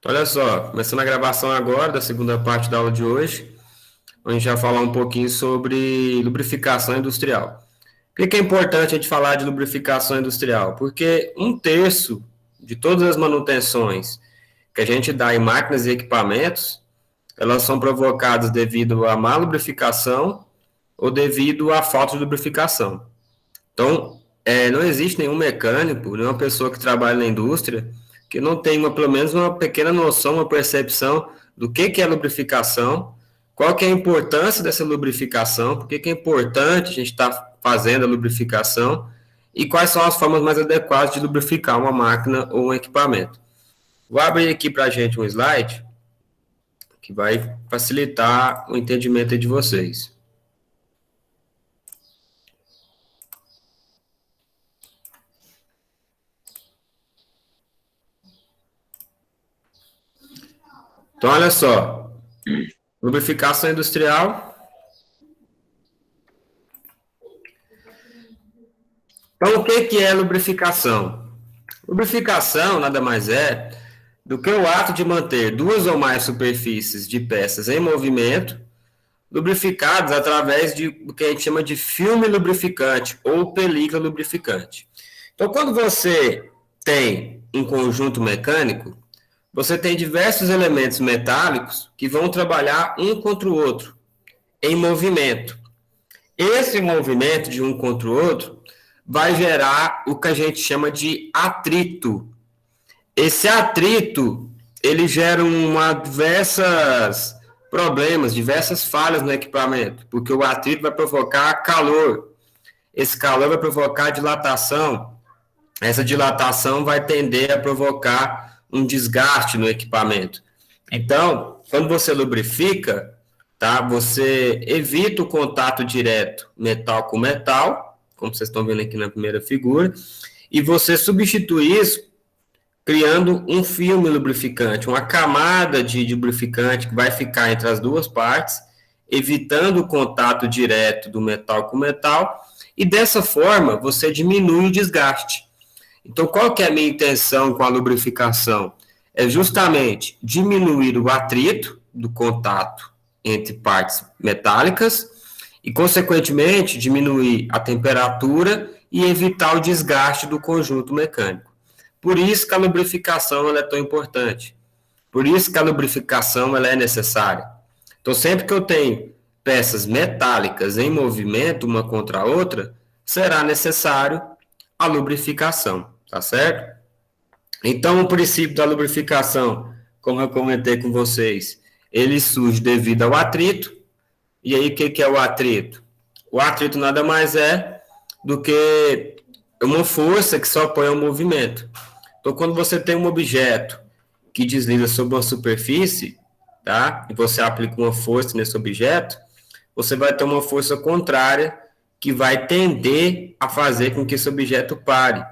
Então, olha só, começando a gravação agora da segunda parte da aula de hoje, onde a gente vai falar um pouquinho sobre lubrificação industrial. Por que é importante a gente falar de lubrificação industrial? Porque um terço de todas as manutenções que a gente dá em máquinas e equipamentos, elas são provocadas devido à má lubrificação ou devido à falta de lubrificação. Então, não existe nenhum mecânico, nenhuma pessoa que trabalha na indústria que não tenha pelo menos uma pequena noção, uma percepção do que é lubrificação, qual que é a importância dessa lubrificação, por que é importante a gente estar fazendo a lubrificação e quais são as formas mais adequadas de lubrificar uma máquina ou um equipamento. Vou abrir aqui para a gente um slide que vai facilitar o entendimento de vocês. Então, olha só, lubrificação industrial. Então, o que é lubrificação? Lubrificação nada mais é do que o ato de manter duas ou mais superfícies de peças em movimento, lubrificadas através do que a gente chama de filme lubrificante ou película lubrificante. Então, quando você tem um conjunto mecânico, você tem diversos elementos metálicos que vão trabalhar um contra o outro, em movimento. Esse movimento de um contra o outro vai gerar o que a gente chama de atrito. Esse atrito, ele gera diversas problemas, diversas falhas no equipamento, porque o atrito vai provocar calor. Esse calor vai provocar dilatação. Essa dilatação vai tender a provocar um desgaste no equipamento. Então, quando você lubrifica, tá, você evita o contato direto metal com metal, como vocês estão vendo aqui na primeira figura, e você substitui isso criando um filme lubrificante, uma camada de lubrificante que vai ficar entre as duas partes, evitando o contato direto do metal com metal, e dessa forma você diminui o desgaste. Então, qual que é a minha intenção com a lubrificação? É justamente diminuir o atrito do contato entre partes metálicas e, consequentemente, diminuir a temperatura e evitar o desgaste do conjunto mecânico. Por isso que a lubrificação ela é tão importante. Por isso que a lubrificação ela é necessária. Então, sempre que eu tenho peças metálicas em movimento uma contra a outra, será necessário a lubrificação, tá certo? Então, o princípio da lubrificação, como eu comentei com vocês, ele surge devido ao atrito. E aí, o que é o atrito? O atrito nada mais é do que uma força que se opõe ao movimento. Então, quando você tem um objeto que desliza sobre uma superfície, tá? E você aplica uma força nesse objeto, você vai ter uma força contrária que vai tender a fazer com que esse objeto pare.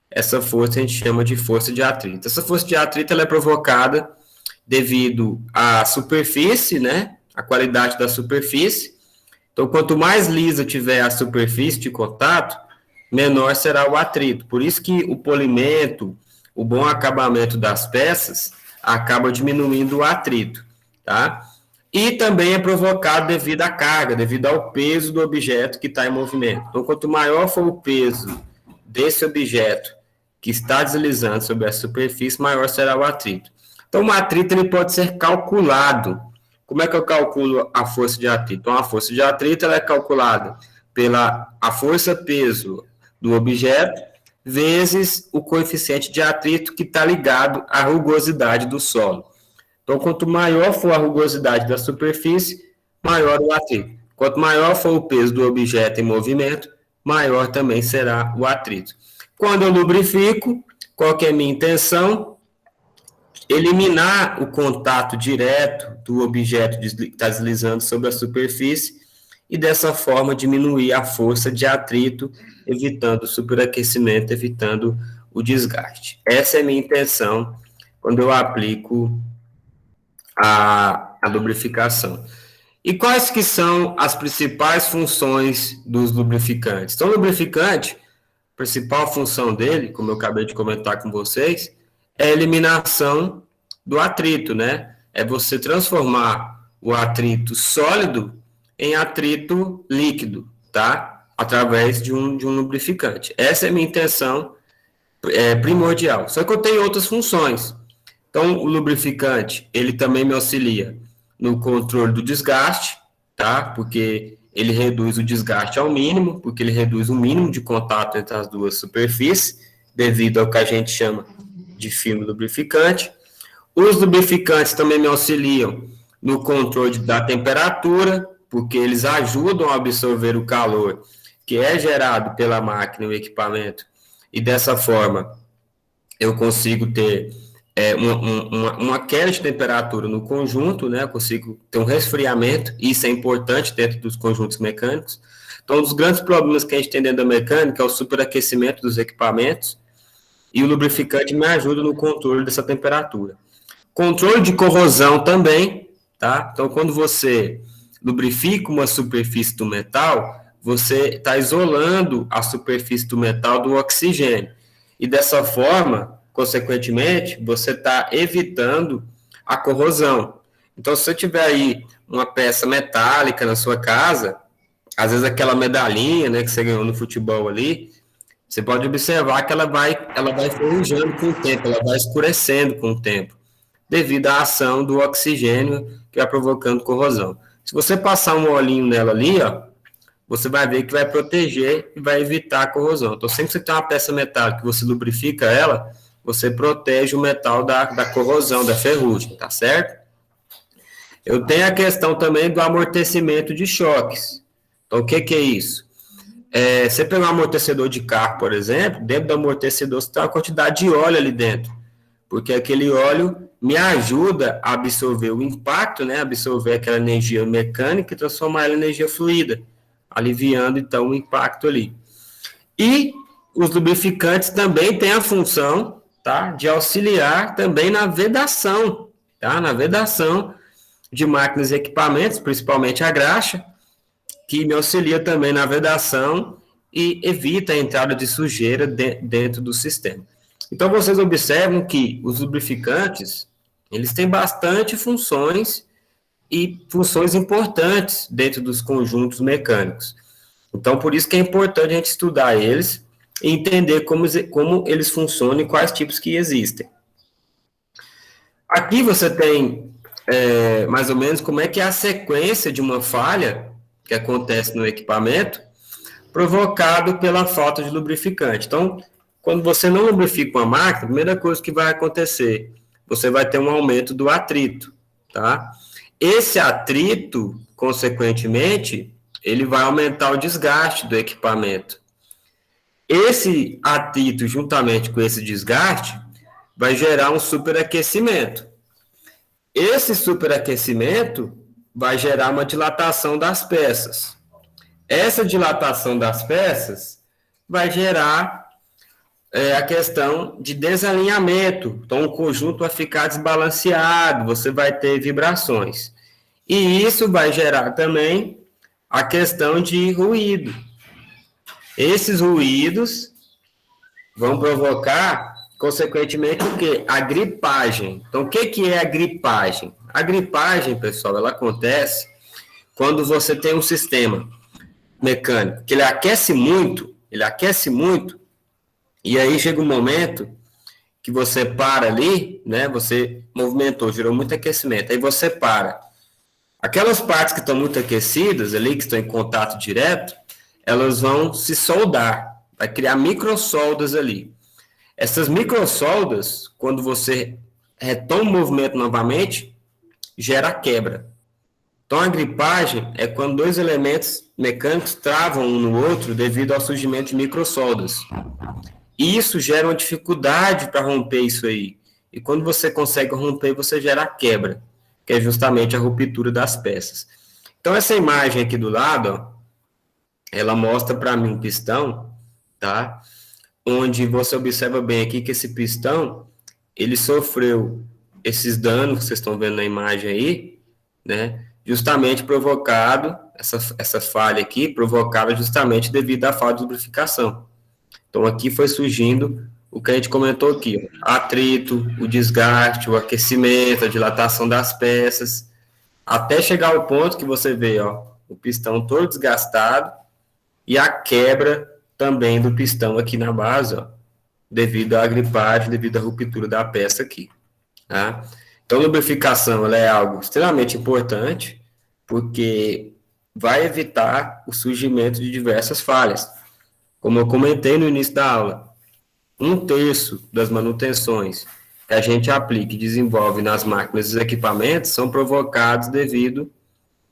Essa força a gente chama de força de atrito. Essa força de atrito ela é provocada devido à superfície, né? A qualidade da superfície. Então, quanto mais lisa tiver a superfície de contato, menor será o atrito. Por isso que o polimento, o bom acabamento das peças, acaba diminuindo o atrito, tá? E também é provocado devido à carga, devido ao peso do objeto que está em movimento. Então, quanto maior for o peso desse objeto que está deslizando sobre a superfície, maior será o atrito. Então, o atrito ele pode ser calculado. Como é que eu calculo a força de atrito? Então, a força de atrito ela é calculada pela a força-peso do objeto vezes o coeficiente de atrito que está ligado à rugosidade do solo. Então, quanto maior for a rugosidade da superfície, maior o atrito. Quanto maior for o peso do objeto em movimento, maior também será o atrito. Quando eu lubrifico, qual que é a minha intenção? Eliminar o contato direto do objeto que está deslizando sobre a superfície e, dessa forma, diminuir a força de atrito, evitando o superaquecimento, evitando o desgaste. Essa é a minha intenção quando eu aplico a lubrificação. E quais que são as principais funções dos lubrificantes? Então, o lubrificante, a principal função dele, como eu acabei de comentar com vocês, é a eliminação do atrito, né? É você transformar o atrito sólido em atrito líquido, tá? Através de um lubrificante. Essa é a minha intenção primordial. Só que eu tenho outras funções. Então, o lubrificante, ele também me auxilia no controle do desgaste, tá? Porque ele reduz o desgaste ao mínimo, porque ele reduz o mínimo de contato entre as duas superfícies, devido ao que a gente chama de filme lubrificante. Os lubrificantes também me auxiliam no controle da temperatura, porque eles ajudam a absorver o calor que é gerado pela máquina e o equipamento, e dessa forma eu consigo ter uma queda de temperatura no conjunto, né? Eu consigo ter um resfriamento, e isso é importante dentro dos conjuntos mecânicos. Então, um dos grandes problemas que a gente tem dentro da mecânica é o superaquecimento dos equipamentos, e o lubrificante me ajuda no controle dessa temperatura. Controle de corrosão também, tá? Então, quando você lubrifica uma superfície do metal, você está isolando a superfície do metal do oxigênio. E dessa forma, consequentemente, você está evitando a corrosão. Então, se você tiver aí uma peça metálica na sua casa, às vezes aquela medalhinha, né, que você ganhou no futebol ali, você pode observar que ela vai ferrujando com o tempo, ela vai escurecendo com o tempo, devido à ação do oxigênio que vai provocando corrosão. Se você passar um olhinho nela ali, ó, você vai ver que vai proteger e vai evitar a corrosão. Então, sempre que você tem uma peça metálica que você lubrifica ela, você protege o metal da corrosão, da ferrugem, tá certo? Eu tenho a questão também do amortecimento de choques. Então, o que é isso? Você pegar um amortecedor de carro, por exemplo, dentro do amortecedor você tem uma quantidade de óleo ali dentro, porque aquele óleo me ajuda a absorver o impacto, né, absorver aquela energia mecânica e transformar ela em energia fluida, aliviando, então, o impacto ali. E os lubrificantes também têm a função, tá, de auxiliar também na vedação, tá, na vedação de máquinas e equipamentos, principalmente a graxa, que me auxilia também na vedação e evita a entrada de sujeira dentro do sistema. Então, vocês observam que os lubrificantes, eles têm bastante funções e funções importantes dentro dos conjuntos mecânicos. Então, por isso que é importante a gente estudar eles e entender como eles funcionam e quais tipos que existem. Aqui você tem mais ou menos como é que é a sequência de uma falha que acontece no equipamento, provocado pela falta de lubrificante. Então, quando você não lubrifica uma máquina, a primeira coisa que vai acontecer, você vai ter um aumento do atrito, tá? Esse atrito, consequentemente, ele vai aumentar o desgaste do equipamento. Esse atrito, juntamente com esse desgaste, vai gerar um superaquecimento. Esse superaquecimento vai gerar uma dilatação das peças. Essa dilatação das peças vai gerar a questão de desalinhamento. Então, o conjunto vai ficar desbalanceado, você vai ter vibrações. E isso vai gerar também a questão de ruído. Esses ruídos vão provocar, consequentemente, o quê? A gripagem. Então, o que é a gripagem? A gripagem, pessoal, ela acontece quando você tem um sistema mecânico que ele aquece muito, e aí chega um momento que você para ali, né? Você movimentou, gerou muito aquecimento, aí você para. Aquelas partes que estão muito aquecidas ali, que estão em contato direto, elas vão se soldar, vai criar microsoldas ali. Essas microsoldas, quando você retoma o movimento novamente, gera quebra. Então, a gripagem é quando dois elementos mecânicos travam um no outro devido ao surgimento de microsoldas. E isso gera uma dificuldade para romper isso aí. E quando você consegue romper, você gera a quebra, que é justamente a ruptura das peças. Então, essa imagem aqui do lado, ó, ela mostra para mim um pistão, tá? Onde você observa bem aqui que esse pistão, ele sofreu esses danos que vocês estão vendo na imagem aí, né? Justamente provocado, essa falha aqui, provocada justamente devido à falta de lubrificação. Então, aqui foi surgindo o que a gente comentou aqui, ó, atrito, o desgaste, o aquecimento, a dilatação das peças, até chegar ao ponto que você vê, ó, o pistão todo desgastado e a quebra também do pistão aqui na base, ó, devido à gripagem, devido à ruptura da peça aqui, tá? Então, a lubrificação, ela é algo extremamente importante, porque vai evitar o surgimento de diversas falhas. Como eu comentei no início da aula, 1/3 das manutenções que a gente aplica e desenvolve nas máquinas e equipamentos são provocados devido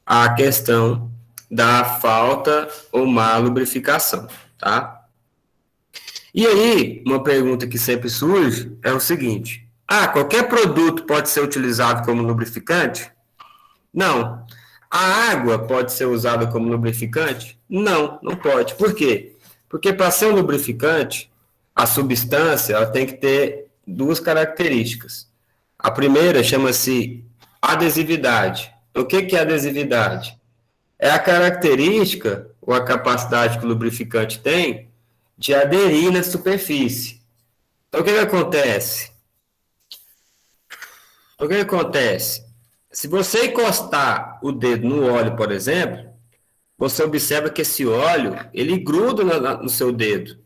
à questão da falta ou má lubrificação, tá? E aí, uma pergunta que sempre surge é o seguinte: qualquer produto pode ser utilizado como lubrificante? Não. A água pode ser usada como lubrificante? Não, não pode. Por quê? Porque para ser um lubrificante, a substância ela tem que ter duas características. A primeira chama-se adesividade. O que é adesividade? É a característica ou a capacidade que o lubrificante tem de aderir na superfície. Então, o que acontece? Se você encostar o dedo no óleo, por exemplo, você observa que esse óleo, ele gruda no seu dedo.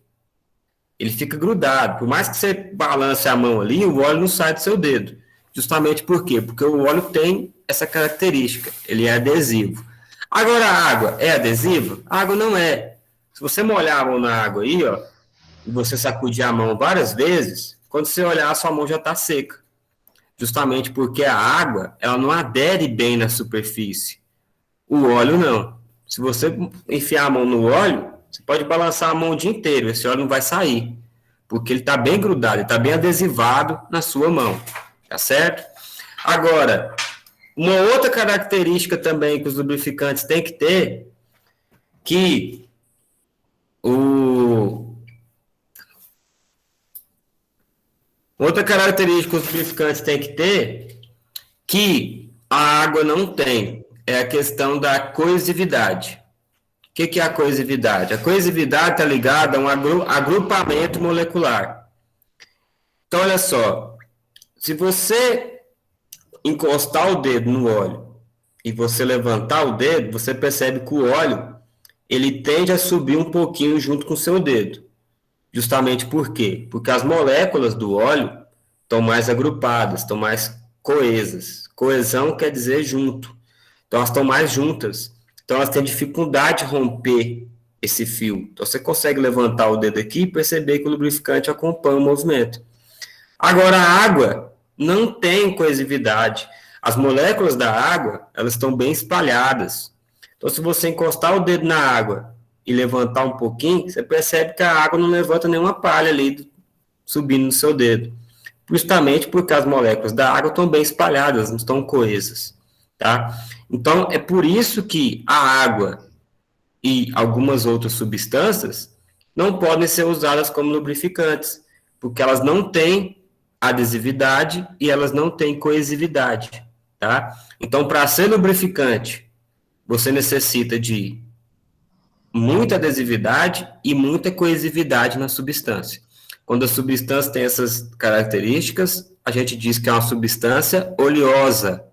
Ele fica grudado. Por mais que você balance a mão ali, o óleo não sai do seu dedo. Justamente por quê? Porque o óleo tem essa característica. Ele é adesivo. Agora, a água é adesiva? A água não é. Se você molhar a mão na água aí, ó, e você sacudir a mão várias vezes, quando você olhar, a sua mão já está seca. Justamente porque a água, ela não adere bem na superfície. O óleo não. Se você enfiar a mão no óleo, você pode balançar a mão o dia inteiro, esse óleo não vai sair, porque ele está bem grudado, ele está bem adesivado na sua mão, tá certo? Agora, uma outra característica também que os lubrificantes têm que ter, que outra característica que os lubrificantes têm que ter, que a água não tem, é a questão da coesividade. O que é a coesividade? A coesividade está ligada a um agrupamento molecular. Então, olha só, se você encostar o dedo no óleo e você levantar o dedo, você percebe que o óleo ele tende a subir um pouquinho junto com o seu dedo. Justamente por quê? Porque as moléculas do óleo estão mais agrupadas, estão mais coesas. Coesão quer dizer junto. Então, elas estão mais juntas. Então, elas têm dificuldade de romper esse fio. Então, você consegue levantar o dedo aqui e perceber que o lubrificante acompanha o movimento. Agora, a água não tem coesividade. As moléculas da água, elas estão bem espalhadas. Então, se você encostar o dedo na água e levantar um pouquinho, você percebe que a água não levanta nenhuma palha ali subindo no seu dedo. Justamente porque as moléculas da água estão bem espalhadas, não estão coesas, tá? Então, é por isso que a água e algumas outras substâncias não podem ser usadas como lubrificantes, porque elas não têm adesividade e elas não têm coesividade, tá? Então, para ser lubrificante, você necessita de muita adesividade e muita coesividade na substância. Quando a substância tem essas características, a gente diz que é uma substância oleosa.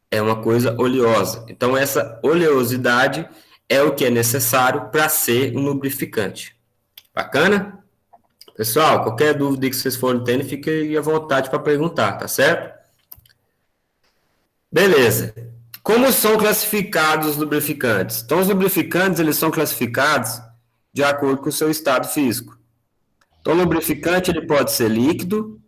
É uma coisa oleosa. Então, essa oleosidade é o que é necessário para ser um lubrificante. Bacana? Pessoal, qualquer dúvida que vocês forem tendo, fiquem à vontade para perguntar, tá certo? Beleza. Como são classificados os lubrificantes? Então, os lubrificantes, eles são classificados de acordo com o seu estado físico. Então, o lubrificante, ele pode ser líquido,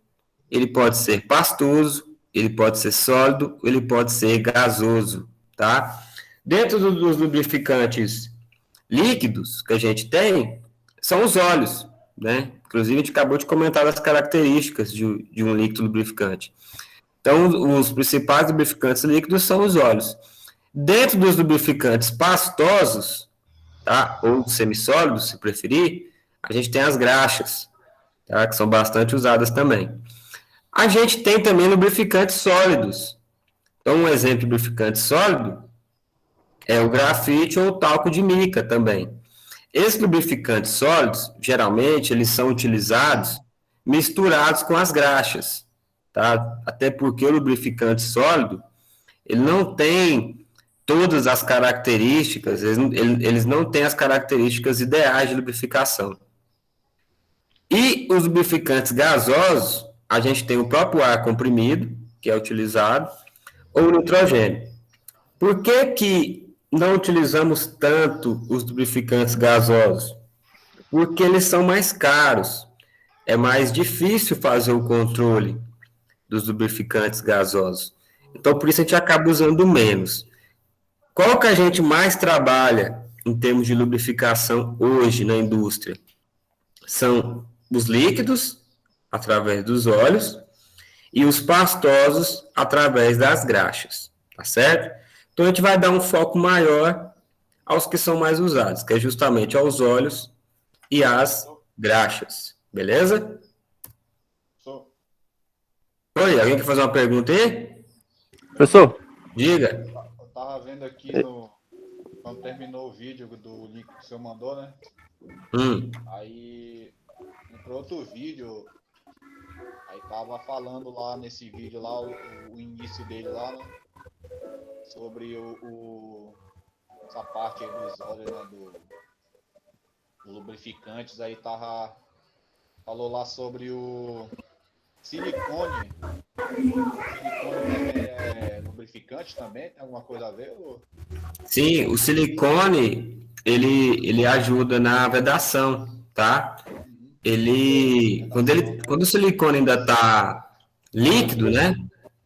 ele pode ser pastoso, ele pode ser sólido, ele pode ser gasoso, tá? Dentro dos lubrificantes líquidos que a gente tem, são os óleos, né? Inclusive, a gente acabou de comentar as características de um líquido lubrificante. Então, os principais lubrificantes líquidos são os óleos. Dentro dos lubrificantes pastosos, tá? Ou semissólidos, se preferir, a gente tem as graxas, tá? Que são bastante usadas também. A gente tem também lubrificantes sólidos. Então, um exemplo de lubrificante sólido é o grafite ou o talco de mica também. Esses lubrificantes sólidos, geralmente, eles são utilizados misturados com as graxas, tá? Até porque o lubrificante sólido, ele não tem todas as características, eles não têm as características ideais de lubrificação. E os lubrificantes gasosos, a gente tem o próprio ar comprimido, que é utilizado, ou o nitrogênio. Por que que não utilizamos tanto os lubrificantes gasosos? Porque eles são mais caros. É mais difícil fazer o controle dos lubrificantes gasosos. Então, por isso a gente acaba usando menos. Qual que a gente mais trabalha em termos de lubrificação hoje na indústria? São os líquidos, através dos óleos, e os pastosos, através das graxas, tá certo? Então, a gente vai dar um foco maior aos que são mais usados, que é justamente aos óleos e às graxas, beleza? Oi, alguém quer fazer uma pergunta aí? Professor, Diga. Eu tava vendo aqui quando terminou o vídeo do link que o senhor mandou, né? Aí entrou outro vídeo, aí tava falando lá nesse vídeo lá, o início dele lá, né? Sobre essa parte aí dos óleos, né? Dos lubrificantes, aí falou lá sobre o silicone. Silicone é lubrificante também? Tem alguma coisa a ver? Ou... Sim, o silicone, ele ajuda na vedação, tá? Quando o silicone ainda está líquido, né?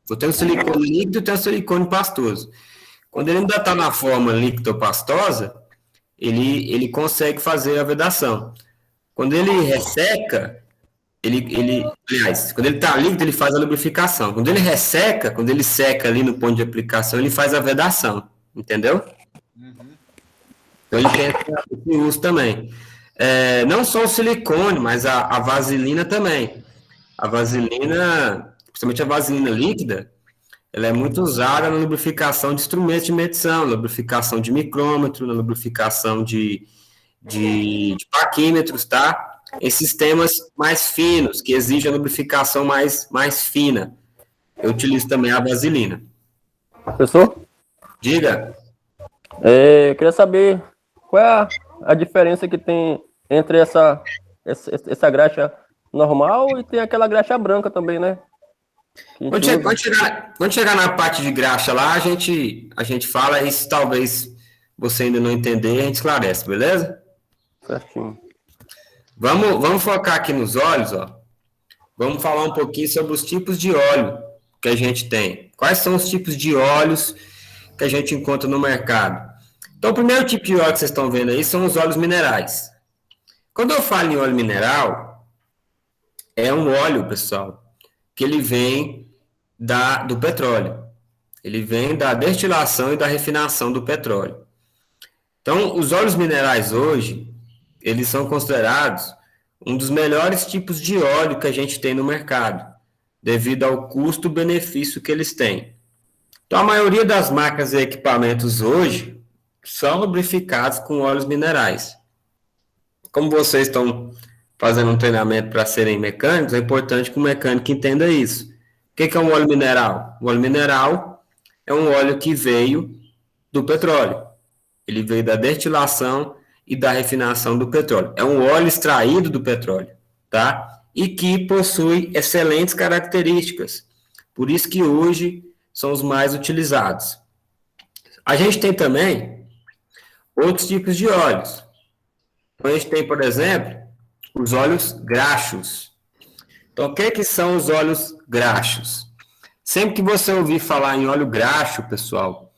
Eu tenho silicone líquido e tenho silicone pastoso. Quando ele ainda está na forma líquida ou pastosa, ele consegue fazer a vedação. Quando ele resseca, aliás, quando ele está líquido, ele faz a lubrificação. Quando ele resseca, quando ele seca ali no ponto de aplicação, ele faz a vedação, entendeu? Então ele tem esse uso também. Não só o silicone, mas a vaselina também. A vaselina, principalmente a vaselina líquida, ela é muito usada na lubrificação de instrumentos de medição, na lubrificação de micrômetro, na lubrificação de paquímetros, tá? Em sistemas mais finos, que exigem a lubrificação mais fina. Eu utilizo também a vaselina. professor, Diga. eu queria saber qual é a diferença que tem entre essa graxa normal e tem aquela graxa branca também, né? Quando chegar na parte de graxa lá, a gente fala, e se talvez você ainda não entender, a gente esclarece, beleza? Certinho. Vamos focar aqui nos óleos, ó. Vamos falar um pouquinho sobre os tipos de óleo que a gente tem. Quais são os tipos de óleos que a gente encontra no mercado? Então, o primeiro tipo de óleo que vocês estão vendo aí são os óleos minerais. Quando eu falo em óleo mineral, é um óleo, pessoal, que ele vem do petróleo. Ele vem da destilação e da refinação do petróleo. Então, os óleos minerais hoje, eles são considerados um dos melhores tipos de óleo que a gente tem no mercado, devido ao custo-benefício que eles têm. Então, a maioria das marcas e equipamentos hoje são lubrificados com óleos minerais. Como vocês estão fazendo um treinamento para serem mecânicos, é importante que o mecânico entenda isso. O que é um óleo mineral? O óleo mineral é um óleo que veio do petróleo. Ele veio da destilação e da refinação do petróleo. É um óleo extraído do petróleo, tá? E que possui excelentes características. Por isso que hoje são os mais utilizados. A gente tem também outros tipos de óleos. Então, a gente tem, por exemplo, os óleos graxos. Então, o que são os óleos graxos? Sempre que você ouvir falar em óleo graxo, pessoal,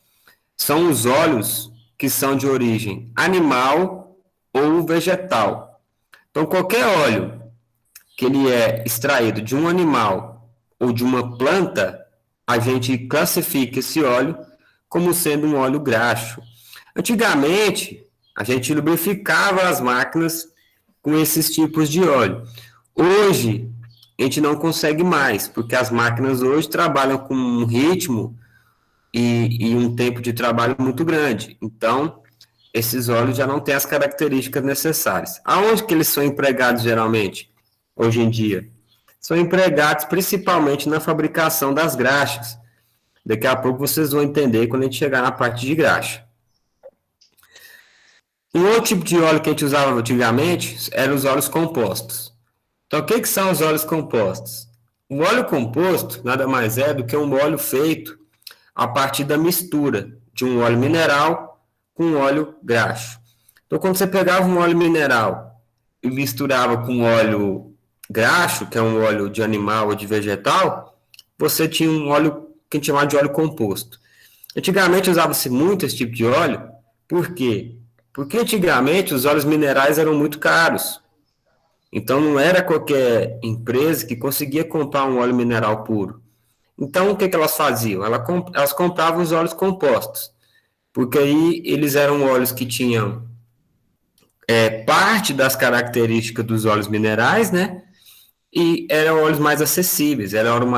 são os óleos que são de origem animal ou vegetal. Então, qualquer óleo que ele é extraído de um animal ou de uma planta, a gente classifica esse óleo como sendo um óleo graxo. Antigamente, a gente lubrificava as máquinas com esses tipos de óleo. Hoje, a gente não consegue mais, porque as máquinas hoje trabalham com um ritmo e um tempo de trabalho muito grande. Então, esses óleos já não têm as características necessárias. Aonde que eles são empregados geralmente, hoje em dia? São empregados principalmente na fabricação das graxas. Daqui a pouco vocês vão entender quando a gente chegar na parte de graxa. Um outro tipo de óleo que a gente usava antigamente eram os óleos compostos. Então, o que são os óleos compostos? O óleo composto nada mais é do que um óleo feito a partir da mistura de um óleo mineral com um óleo graxo. Então, quando você pegava um óleo mineral e misturava com óleo graxo, que é um óleo de animal ou de vegetal, você tinha um óleo que a gente chamava de óleo composto. Antigamente usava-se muito esse tipo de óleo, por quê? Porque antigamente os óleos minerais eram muito caros. Então não era qualquer empresa que conseguia comprar um óleo mineral puro. Então o que elas faziam? Elas compravam os óleos compostos, porque aí eles eram óleos que tinham parte das características dos óleos minerais, né? E eram óleos mais acessíveis, eram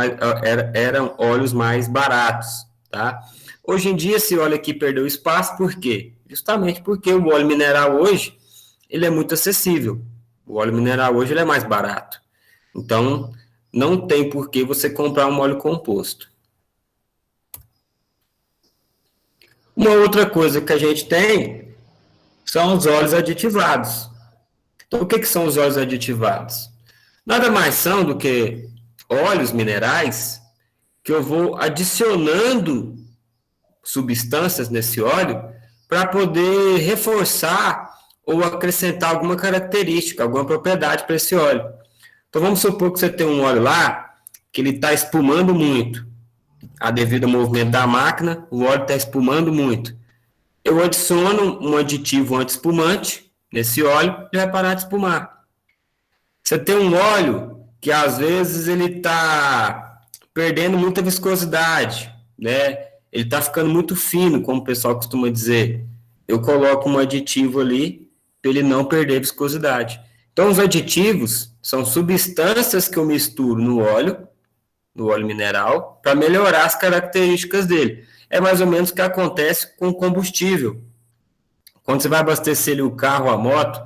óleos mais baratos, tá? Hoje em dia esse óleo aqui perdeu espaço, por quê? Justamente porque o óleo mineral hoje, ele é muito acessível. O óleo mineral hoje ele é mais barato. Então, não tem por que você comprar um óleo composto. Uma outra coisa que a gente tem são os óleos aditivados. Então, o que são os óleos aditivados? Nada mais são do que óleos minerais que eu vou adicionando substâncias nesse óleo para poder reforçar ou acrescentar alguma característica, alguma propriedade para esse óleo. Então, vamos supor que você tem um óleo lá que ele está espumando muito. Devido ao movimento da máquina, o óleo está espumando muito. Eu adiciono um aditivo anti-espumante nesse óleo e vai parar de espumar. Você tem um óleo que, às vezes, ele está perdendo muita viscosidade, né? Ele está ficando muito fino, como o pessoal costuma dizer. Eu coloco um aditivo ali para ele não perder viscosidade. Então, os aditivos são substâncias que eu misturo no óleo mineral, para melhorar as características dele. É mais ou menos o que acontece com o combustível. Quando você vai abastecer ali o carro ou a moto,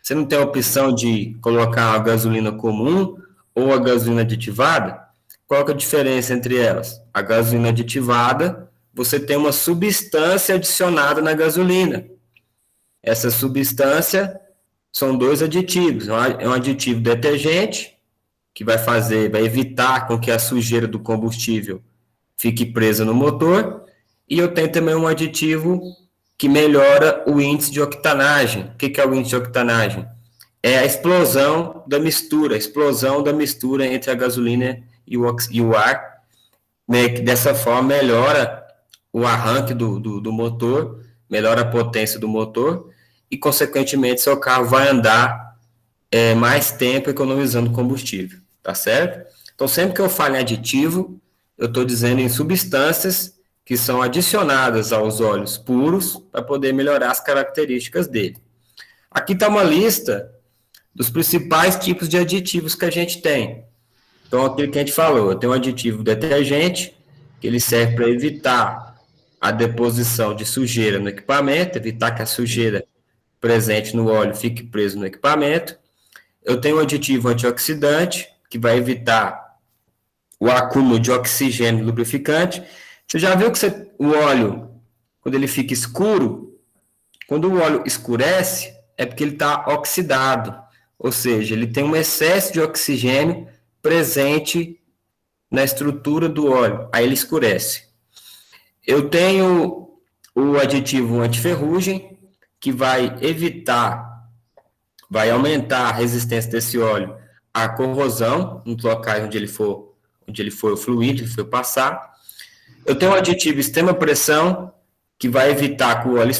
você não tem a opção de colocar a gasolina comum ou a gasolina aditivada? Qual que é a diferença entre elas? A gasolina aditivada, você tem uma substância adicionada na gasolina. Essa substância são dois aditivos. É um aditivo detergente, que vai evitar com que a sujeira do combustível fique presa no motor, e eu tenho também um aditivo que melhora o índice de octanagem. O que é o índice de octanagem? É a explosão da mistura entre a gasolina e o ar, né, que dessa forma melhora o arranque do motor, melhora a potência do motor, e, consequentemente, seu carro vai andar mais tempo economizando combustível, tá certo? Então, sempre que eu falo em aditivo, eu estou dizendo em substâncias que são adicionadas aos óleos puros para poder melhorar as características dele. Aqui está uma lista dos principais tipos de aditivos que a gente tem. Então, aquilo que a gente falou, tem um aditivo detergente, que ele serve para evitar a deposição de sujeira no equipamento, evitar que a sujeira presente no óleo fique preso no equipamento. Eu tenho um aditivo antioxidante, que vai evitar o acúmulo de oxigênio no lubrificante. Você já viu que o óleo, quando ele fica escuro, quando o óleo escurece, é porque ele está oxidado, ou seja, ele tem um excesso de oxigênio presente na estrutura do óleo, aí ele escurece. Eu tenho o aditivo antiferrugem, que vai aumentar a resistência desse óleo à corrosão nos locais onde ele for o fluido, ele for passar. Eu tenho um aditivo extrema pressão, que vai evitar que o óleo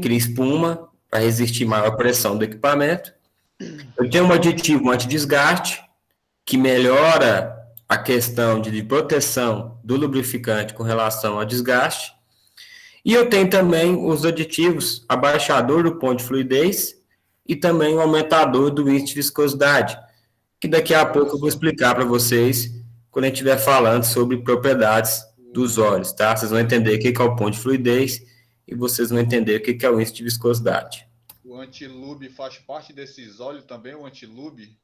crie espuma, para resistir maior pressão do equipamento. Eu tenho um aditivo antidesgaste, que melhora a questão de proteção do lubrificante com relação ao desgaste. E eu tenho também os aditivos abaixador do ponto de fluidez e também o aumentador do índice de viscosidade, que daqui a pouco eu vou explicar para vocês quando a gente estiver falando sobre propriedades dos óleos, tá? Vocês vão entender o que é o ponto de fluidez e vocês vão entender o que é o índice de viscosidade. O antilube faz parte desses óleos também, o antilube?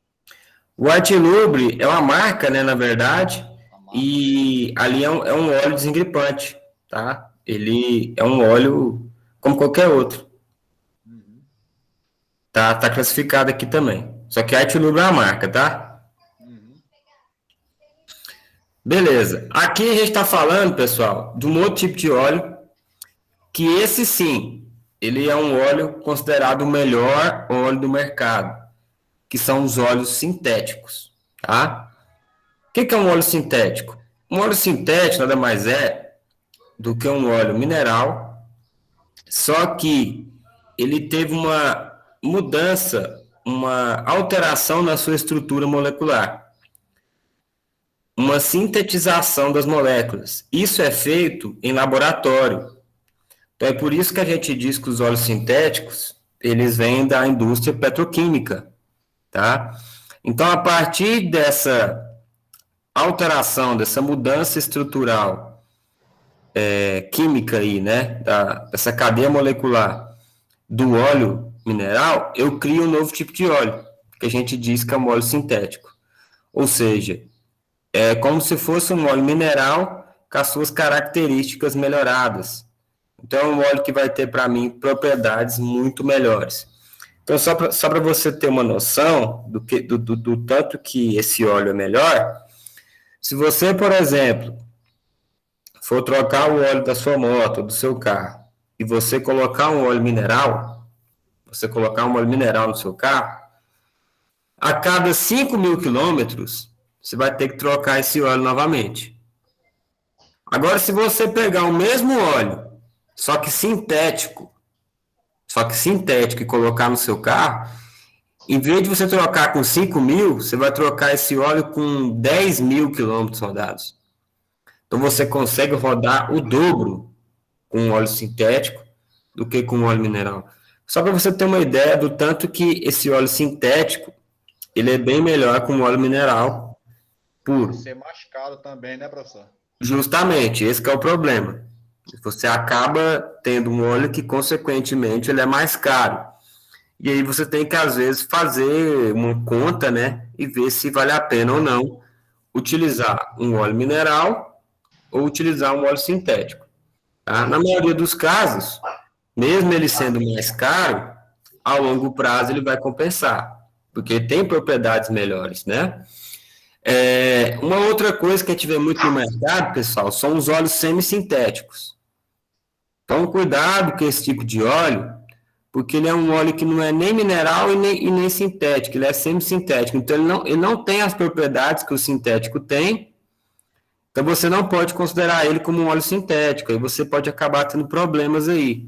O Antilubre é uma marca, né, na verdade, A marca. e ali é um óleo desengripante, tá? Ele é um óleo como qualquer outro. Uhum. Tá classificado aqui também. Só que a Antilubre é uma marca, tá? Uhum. Beleza. Aqui a gente está falando, pessoal, de um outro tipo de óleo, que esse sim, ele é um óleo considerado o melhor óleo do mercado, que são os óleos sintéticos, tá? O que é um óleo sintético? Um óleo sintético nada mais é do que um óleo mineral, só que ele teve uma mudança, uma alteração na sua estrutura molecular, uma sintetização das moléculas. Isso é feito em laboratório. Então é por isso que a gente diz que os óleos sintéticos, eles vêm da indústria petroquímica, tá? Então, a partir dessa alteração, dessa mudança estrutural química aí, né, dessa cadeia molecular do óleo mineral, eu crio um novo tipo de óleo, que a gente diz que é um óleo sintético. Ou seja, é como se fosse um óleo mineral com as suas características melhoradas. Então, é um óleo que vai ter, para mim, propriedades muito melhores. Então, só para você ter uma noção do tanto que esse óleo é melhor, se você, por exemplo, for trocar o óleo da sua moto, do seu carro, e você colocar um óleo mineral, no seu carro, a cada 5.000 quilômetros, você vai ter que trocar esse óleo novamente. Agora, se você pegar o mesmo óleo, só que sintético, e colocar no seu carro, em vez de você trocar com 5.000, você vai trocar esse óleo com 10.000 quilômetros rodados. Então, você consegue rodar o dobro com um óleo sintético do que com um óleo mineral. Só para você ter uma ideia do tanto que esse óleo sintético, ele é bem melhor que um óleo mineral puro. Ser mais caro também, né, professor? Justamente, esse que é o problema. Você acaba tendo um óleo que, consequentemente, ele é mais caro. E aí você tem que, às vezes, fazer uma conta, né? E ver se vale a pena ou não utilizar um óleo mineral ou utilizar um óleo sintético. Tá? Na maioria dos casos, mesmo ele sendo mais caro, a longo prazo ele vai compensar, porque tem propriedades melhores, né? Uma outra coisa que a gente vê muito no mercado, pessoal, são os óleos semissintéticos. Então, cuidado com esse tipo de óleo, porque ele é um óleo que não é nem mineral e nem sintético, ele é semissintético. Então, ele não tem as propriedades que o sintético tem, então você não pode considerar ele como um óleo sintético, aí você pode acabar tendo problemas aí,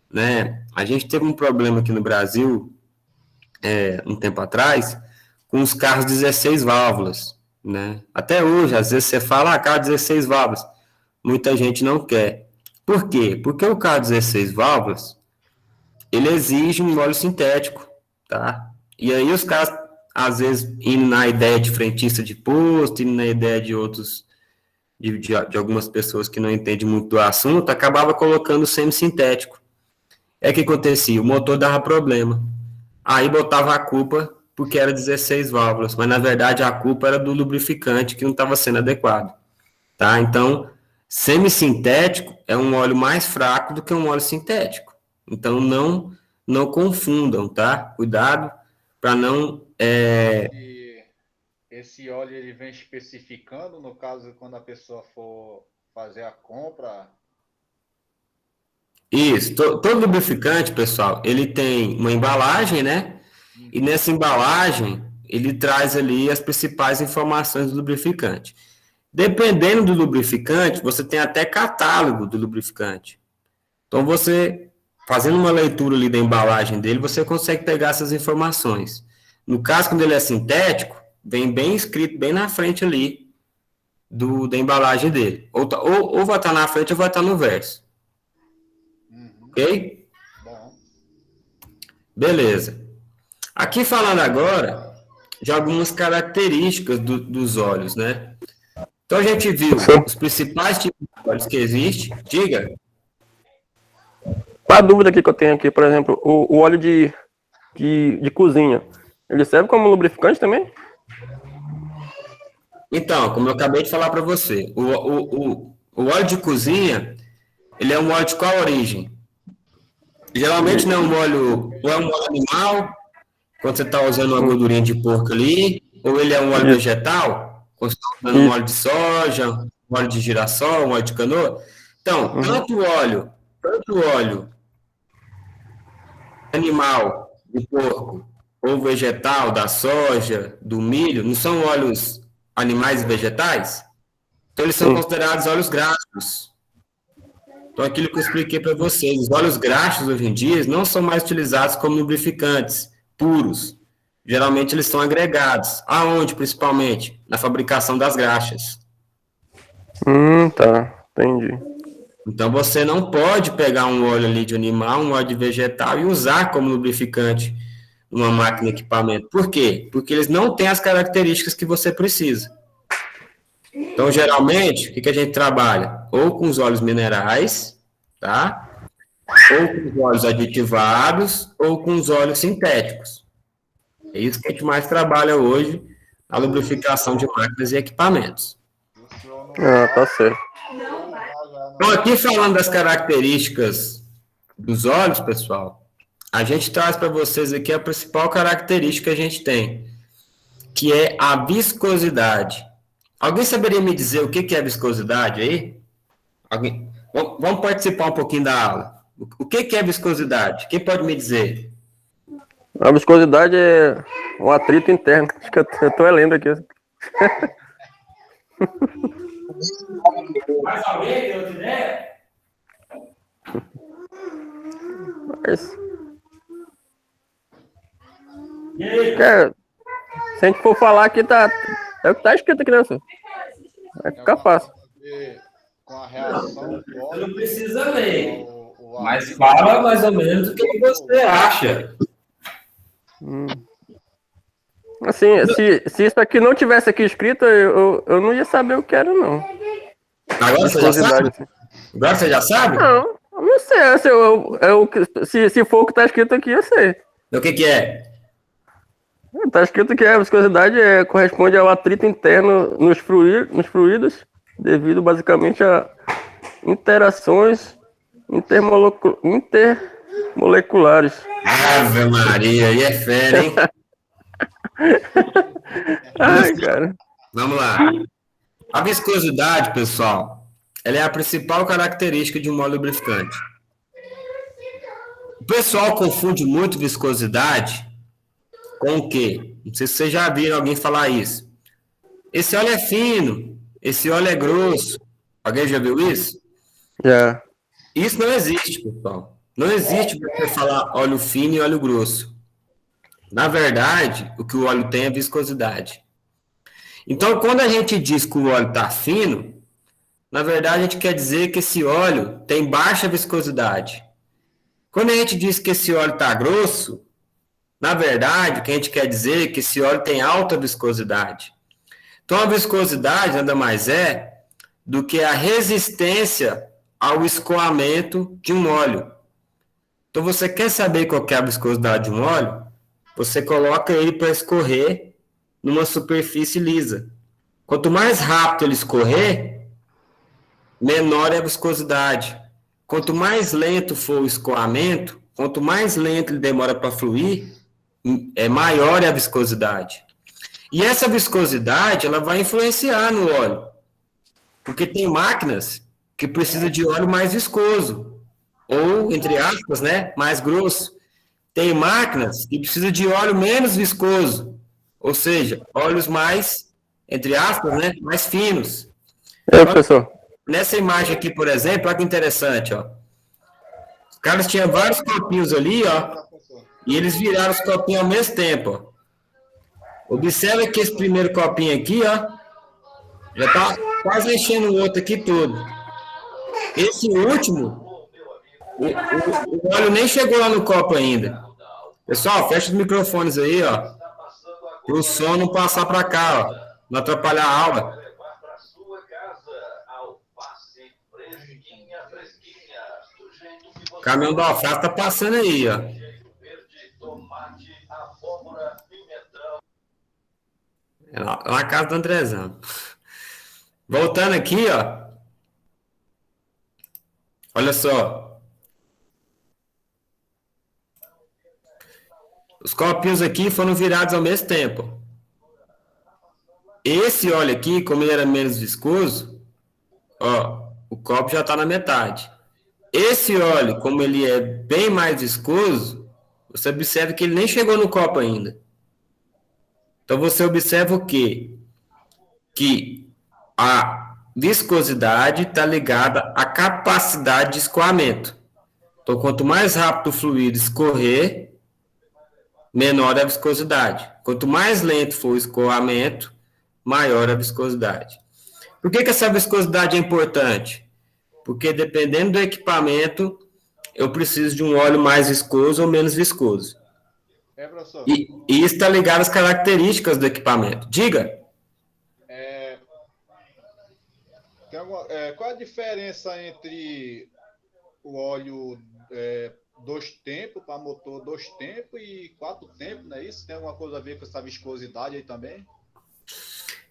né? A gente teve um problema aqui no Brasil, um tempo atrás, com os carros 16 válvulas, né? Até hoje, às vezes você fala, carro 16 válvulas, muita gente não quer. Por quê? Porque o carro 16 válvulas, ele exige um óleo sintético, tá? E aí os caras, às vezes, indo na ideia de frentista de posto, indo na ideia de outros, de algumas pessoas que não entendem muito do assunto, acabava colocando semi-sintético. O que acontecia? O motor dava problema. Aí botava a culpa porque era 16 válvulas, mas na verdade a culpa era do lubrificante que não estava sendo adequado, tá? Então, semissintético é um óleo mais fraco do que um óleo sintético. Então, não confundam, tá? Cuidado para não... Esse óleo ele vem especificando, no caso, quando a pessoa for fazer a compra... Isso, todo lubrificante, pessoal, ele tem uma embalagem, né? E nessa embalagem, ele traz ali as principais informações do lubrificante. Dependendo do lubrificante, você tem até catálogo do lubrificante. Então, você, fazendo uma leitura ali da embalagem dele, você consegue pegar essas informações. No caso, quando ele é sintético, vem bem escrito, bem na frente ali da embalagem dele. Ou vai estar na frente ou vai estar no verso. Ok? Bom. Beleza. Aqui falando agora de algumas características dos óleos, né? Então a gente viu os principais tipos de óleos que existem. Diga. a dúvida aqui que eu tenho aqui, por exemplo, o óleo de cozinha, ele serve como lubrificante também? Então, como eu acabei de falar para você, o óleo de cozinha, ele é um óleo de qual origem? Geralmente não é um óleo, ou é um óleo animal, quando você está usando uma gordurinha de porco ali, ou ele é um óleo vegetal, quando você está usando um óleo de soja, um óleo de girassol, um óleo de canola. Então, tanto óleo animal, de porco, ou vegetal, da soja, do milho, não são óleos animais e vegetais? Então, eles são considerados óleos graxos. Então, aquilo que eu expliquei para vocês, os óleos graxos hoje em dia não são mais utilizados como lubrificantes puros. Geralmente, eles são agregados. Aonde, principalmente? Na fabricação das graxas. Tá, entendi. Então, você não pode pegar um óleo ali de animal, um óleo de vegetal e usar como lubrificante numa máquina de equipamento. Por quê? Porque eles não têm as características que você precisa. Então, geralmente, o que a gente trabalha? Ou com os óleos minerais, tá? Ou com os óleos aditivados, ou com os óleos sintéticos. É isso que a gente mais trabalha hoje, a lubrificação de máquinas e equipamentos. Tá certo. Então, aqui falando das características dos óleos, pessoal, a gente traz para vocês aqui a principal característica que a gente tem, que é a viscosidade. Alguém saberia me dizer o que é viscosidade aí? Alguém? Vamos participar um pouquinho da aula. O que é viscosidade? Quem pode me dizer? A viscosidade é um atrito interno. Acho que eu tô lendo aqui. Mais alguém tem outra ideia? Mas... se a gente for falar aqui, é o que tá escrito aqui, né, senhor? Vai ficar fácil. Com a reação do Você não precisa ler, mas fala mais ou menos o que você acha. Assim, se isso aqui não tivesse aqui escrito, eu não ia saber o que era, não. Agora você já sabe? Assim. Agora você já sabe? Não sei. Se for o que tá escrito aqui, eu sei. O que é? Tá escrito que a viscosidade corresponde ao atrito interno nos fluidos, devido basicamente a interações intermoleculares. Ave Maria, aí é fera, hein? Ai, cara. Vamos lá. A viscosidade, pessoal, ela é a principal característica de um óleo lubrificante. O pessoal confunde muito viscosidade com o quê? Não sei se vocês já viram alguém falar isso. Esse óleo é fino, esse óleo é grosso. Alguém já viu isso? Já. Isso não existe, pessoal. Não existe você falar óleo fino e óleo grosso. Na verdade, o que o óleo tem é viscosidade. Então, quando a gente diz que o óleo está fino, na verdade, a gente quer dizer que esse óleo tem baixa viscosidade. Quando a gente diz que esse óleo está grosso, na verdade, o que a gente quer dizer é que esse óleo tem alta viscosidade. Então, a viscosidade nada mais é do que a resistência ao escoamento de um óleo. Então, você quer saber qual que é a viscosidade de um óleo? Você coloca ele para escorrer numa superfície lisa. Quanto mais rápido ele escorrer, menor é a viscosidade. Quanto mais lento for o escoamento, quanto mais lento ele demora para fluir, maior é a viscosidade. E essa viscosidade, ela vai influenciar no óleo. Porque tem máquinas que precisam de óleo mais viscoso, ou, entre aspas, né, mais grosso. Tem máquinas que precisam de óleo menos viscoso, ou seja, óleos mais, entre aspas, né, mais finos. Professor. Nessa imagem aqui, por exemplo, olha que interessante, ó. Os caras tinham vários copinhos ali, ó, e eles viraram os copinhos ao mesmo tempo, ó. Observa que esse primeiro copinho aqui, ó, já tá quase enchendo o outro aqui todo. Esse último, o óleo nem chegou lá no copo ainda. Pessoal, fecha os microfones aí, ó, para o som não passar para cá, ó, não atrapalhar a aula. O caminhão do alface tá passando aí, ó. É lá na casa do Andrezão. Voltando aqui, ó. Olha só. Os copinhos aqui foram virados ao mesmo tempo. Esse óleo aqui, como ele era menos viscoso, ó, o copo já está na metade. Esse óleo, como ele é bem mais viscoso, você observa que ele nem chegou no copo ainda. Então você observa o quê? Que a viscosidade está ligada à capacidade de escoamento. Então, quanto mais rápido o fluido escorrer, menor a viscosidade. Quanto mais lento for o escoamento, maior a viscosidade. Por que essa viscosidade é importante? Porque dependendo do equipamento, eu preciso de um óleo mais viscoso ou menos viscoso. Professor. E isso está ligado às características do equipamento. Diga. Qual a diferença entre o óleo 2 tempos, para motor 2 tempos e 4 tempos, não é isso? Tem alguma coisa a ver com essa viscosidade aí também?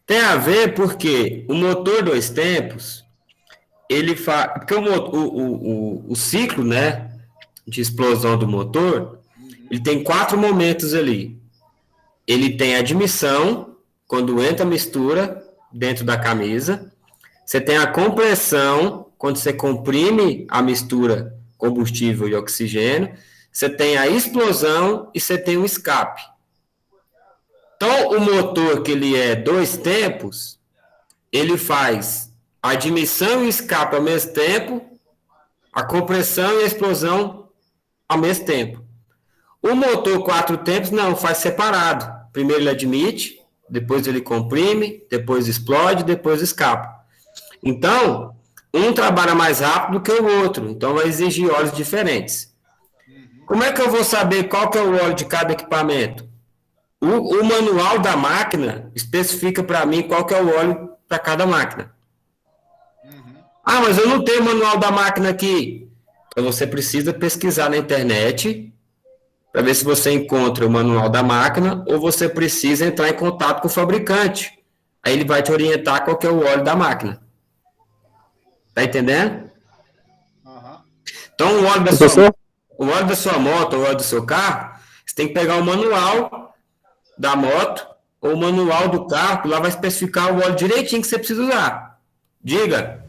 Tem a ver porque o motor 2 tempos, ele faz... Porque o ciclo, né, de explosão do motor, ele tem 4 momentos ali. Ele tem a admissão, quando entra a mistura dentro da camisa. Você tem a compressão, quando você comprime a mistura combustível e oxigênio. Você tem a explosão e você tem o escape. Então, o motor que ele é 2 tempos, ele faz a admissão e o escape ao mesmo tempo, a compressão e a explosão ao mesmo tempo. O motor 4 tempos, não, faz separado. Primeiro ele admite, depois ele comprime, depois explode, depois escapa. Então, um trabalha mais rápido do que o outro, então vai exigir óleos diferentes. Como é que eu vou saber qual que é o óleo de cada equipamento? O manual da máquina especifica para mim qual que é o óleo para cada máquina. Ah, mas eu não tenho o manual da máquina aqui. Então você precisa pesquisar na internet para ver se você encontra o manual da máquina ou você precisa entrar em contato com o fabricante. Aí ele vai te orientar qual que é o óleo da máquina. Tá entendendo? Então o óleo da sua moto, o óleo do seu carro, você tem que pegar o manual da moto ou o manual do carro, que lá vai especificar o óleo direitinho que você precisa usar. Diga.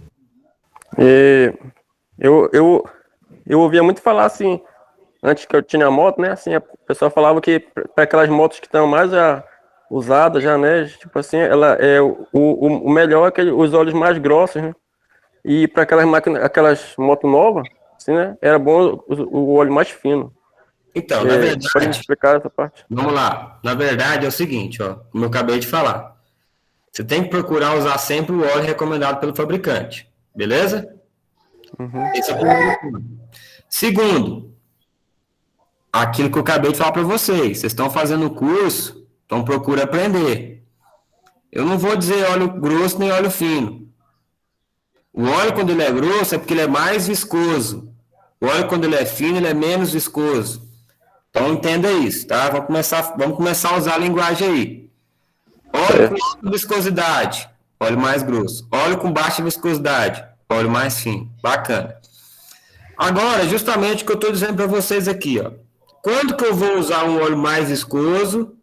Eu ouvia muito falar assim, antes que eu tinha moto, né? Assim, a pessoa falava que para aquelas motos que estão mais usadas já, né? Tipo assim, ela é o melhor é os óleos mais grossos, né? E para aquelas máquinas, aquelas motos novas, assim, né? Era bom o óleo mais fino. Então, na verdade, pode me explicar essa parte? Vamos lá. Na verdade é o seguinte, ó, como eu acabei de falar. Você tem que procurar usar sempre o óleo recomendado pelo fabricante. Beleza? Esse é o primeiro ponto. Segundo, aquilo que eu acabei de falar para vocês. Vocês estão fazendo o curso, então procura aprender. Eu não vou dizer óleo grosso nem óleo fino. O óleo, quando ele é grosso, é porque ele é mais viscoso. O óleo, quando ele é fino, ele é menos viscoso. Então, entenda isso, tá? Vamos começar a usar a linguagem aí. Óleo com alta viscosidade, óleo mais grosso. Óleo com baixa viscosidade, óleo mais fino. Bacana. Agora, justamente o que eu estou dizendo para vocês aqui, ó. Quando que eu vou usar um óleo mais viscoso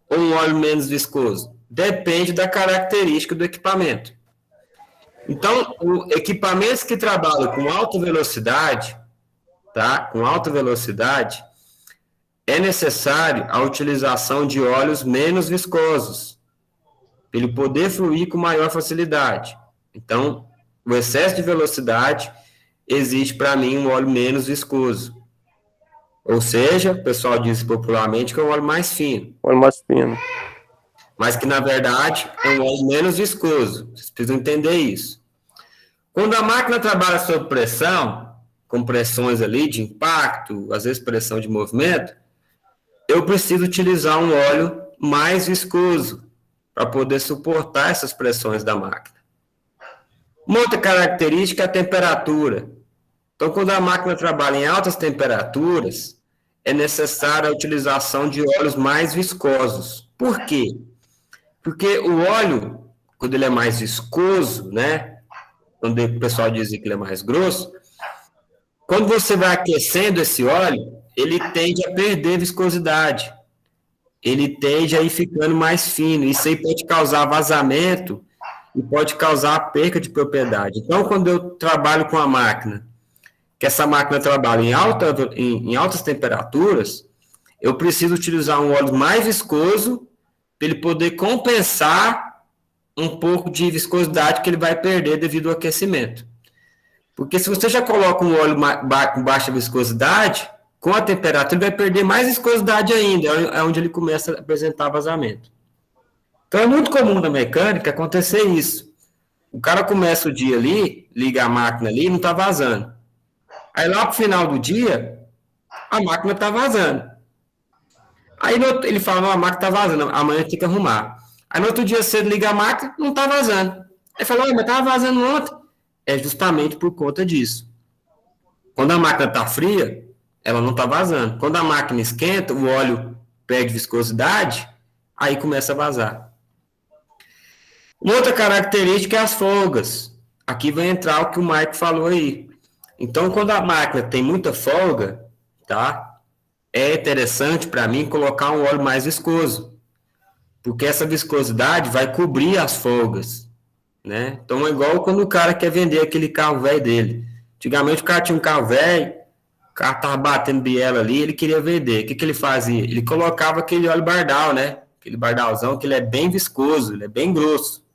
ou um óleo menos viscoso? Depende da característica do equipamento. Então, equipamentos que trabalham com alta velocidade, tá? Com alta velocidade, é necessário a utilização de óleos menos viscosos, para ele poder fluir com maior facilidade. Então, o excesso de velocidade exige para mim um óleo menos viscoso. Ou seja, o pessoal diz popularmente que é um óleo mais fino. Óleo mais fino. Mas que, na verdade, é um óleo menos viscoso. Vocês precisam entender isso. Quando a máquina trabalha sob pressão, com pressões ali de impacto, às vezes pressão de movimento, eu preciso utilizar um óleo mais viscoso para poder suportar essas pressões da máquina. Uma outra característica é a temperatura. Então, quando a máquina trabalha em altas temperaturas, é necessária a utilização de óleos mais viscosos. Por quê? Porque o óleo, quando ele é mais viscoso, né? Quando o pessoal diz que ele é mais grosso, quando você vai aquecendo esse óleo, ele tende a perder viscosidade. Ele tende a ir ficando mais fino. Isso aí pode causar vazamento e pode causar perca de propriedade. Então, quando eu trabalho com a máquina, que essa máquina trabalha em altas temperaturas, eu preciso utilizar um óleo mais viscoso para ele poder compensar um pouco de viscosidade que ele vai perder devido ao aquecimento. Porque se você já coloca um óleo com baixa viscosidade, com a temperatura ele vai perder mais viscosidade ainda, é onde ele começa a apresentar vazamento. Então é muito comum na mecânica acontecer isso. O cara começa o dia ali, liga a máquina ali e não está vazando. Aí lá pro final do dia, a máquina está vazando. Aí ele fala, não, a máquina está vazando, amanhã tem que arrumar. Aí no outro dia cedo liga a máquina, não está vazando. Aí fala, mas estava vazando ontem. É justamente por conta disso. Quando a máquina está fria, ela não está vazando. Quando a máquina esquenta, o óleo perde viscosidade, aí começa a vazar. Uma outra característica é as folgas. Aqui vai entrar o que o Marco falou aí. Então, quando a máquina tem muita folga, tá? É interessante para mim colocar um óleo mais viscoso, porque essa viscosidade vai cobrir as folgas, né? Então, é igual quando o cara quer vender aquele carro velho dele. Antigamente, o cara tinha um carro velho, o carro estava batendo biela ali, ele queria vender. O que ele fazia? Ele colocava aquele óleo Bardal, né? Aquele Bardalzão, que ele é bem viscoso, ele é bem grosso.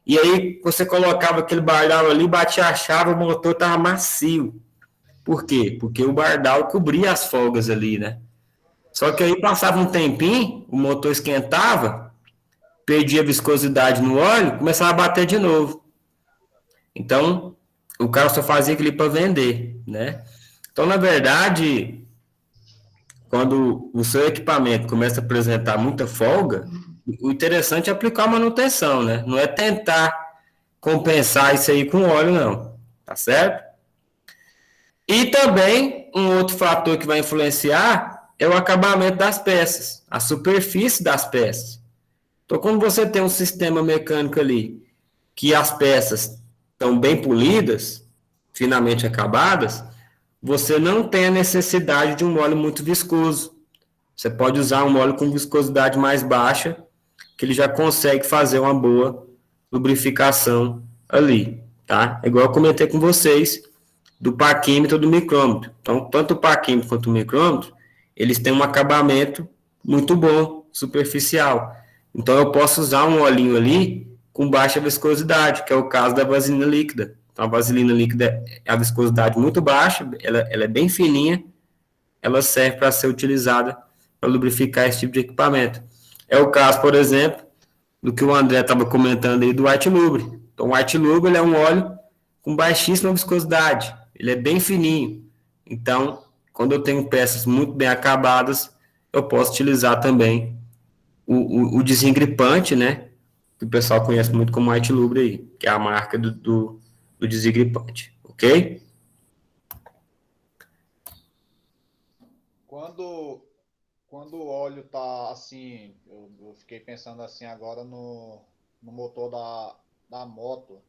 E aí, você colocava aquele Bardal ali, batia a chave, o motor estava macio. Por quê? Porque o Bardal cobria as folgas ali, né? Só que aí passava um tempinho, o motor esquentava, perdia viscosidade no óleo, começava a bater de novo. Então, o cara só fazia aquilo para vender, né? Então, na verdade, quando o seu equipamento começa a apresentar muita folga, o interessante é aplicar a manutenção, né? Não é tentar compensar isso aí com óleo, não. Tá certo? E também, um outro fator que vai influenciar é o acabamento das peças, a superfície das peças. Então, quando você tem um sistema mecânico ali, que as peças estão bem polidas, finamente acabadas, você não tem a necessidade de um óleo muito viscoso. Você pode usar um óleo com viscosidade mais baixa, que ele já consegue fazer uma boa lubrificação ali, tá? Igual eu comentei com vocês, do paquímetro e do micrômetro. Então, tanto o paquímetro quanto o micrômetro, eles têm um acabamento muito bom, superficial. Então, eu posso usar um olhinho ali com baixa viscosidade, que é o caso da vaselina líquida. Então, a vaselina líquida é a viscosidade muito baixa, ela é bem fininha, ela serve para ser utilizada para lubrificar esse tipo de equipamento. É o caso, por exemplo, do que o André estava comentando aí do White Lubre. Então, o White Lubre ele é um óleo com baixíssima viscosidade, ele é bem fininho. Então, quando eu tenho peças muito bem acabadas, eu posso utilizar também o desengripante, né? Que o pessoal conhece muito como White Lubre aí, que é a marca do desengripante, ok? Quando o óleo tá assim, eu fiquei pensando assim agora no motor da moto.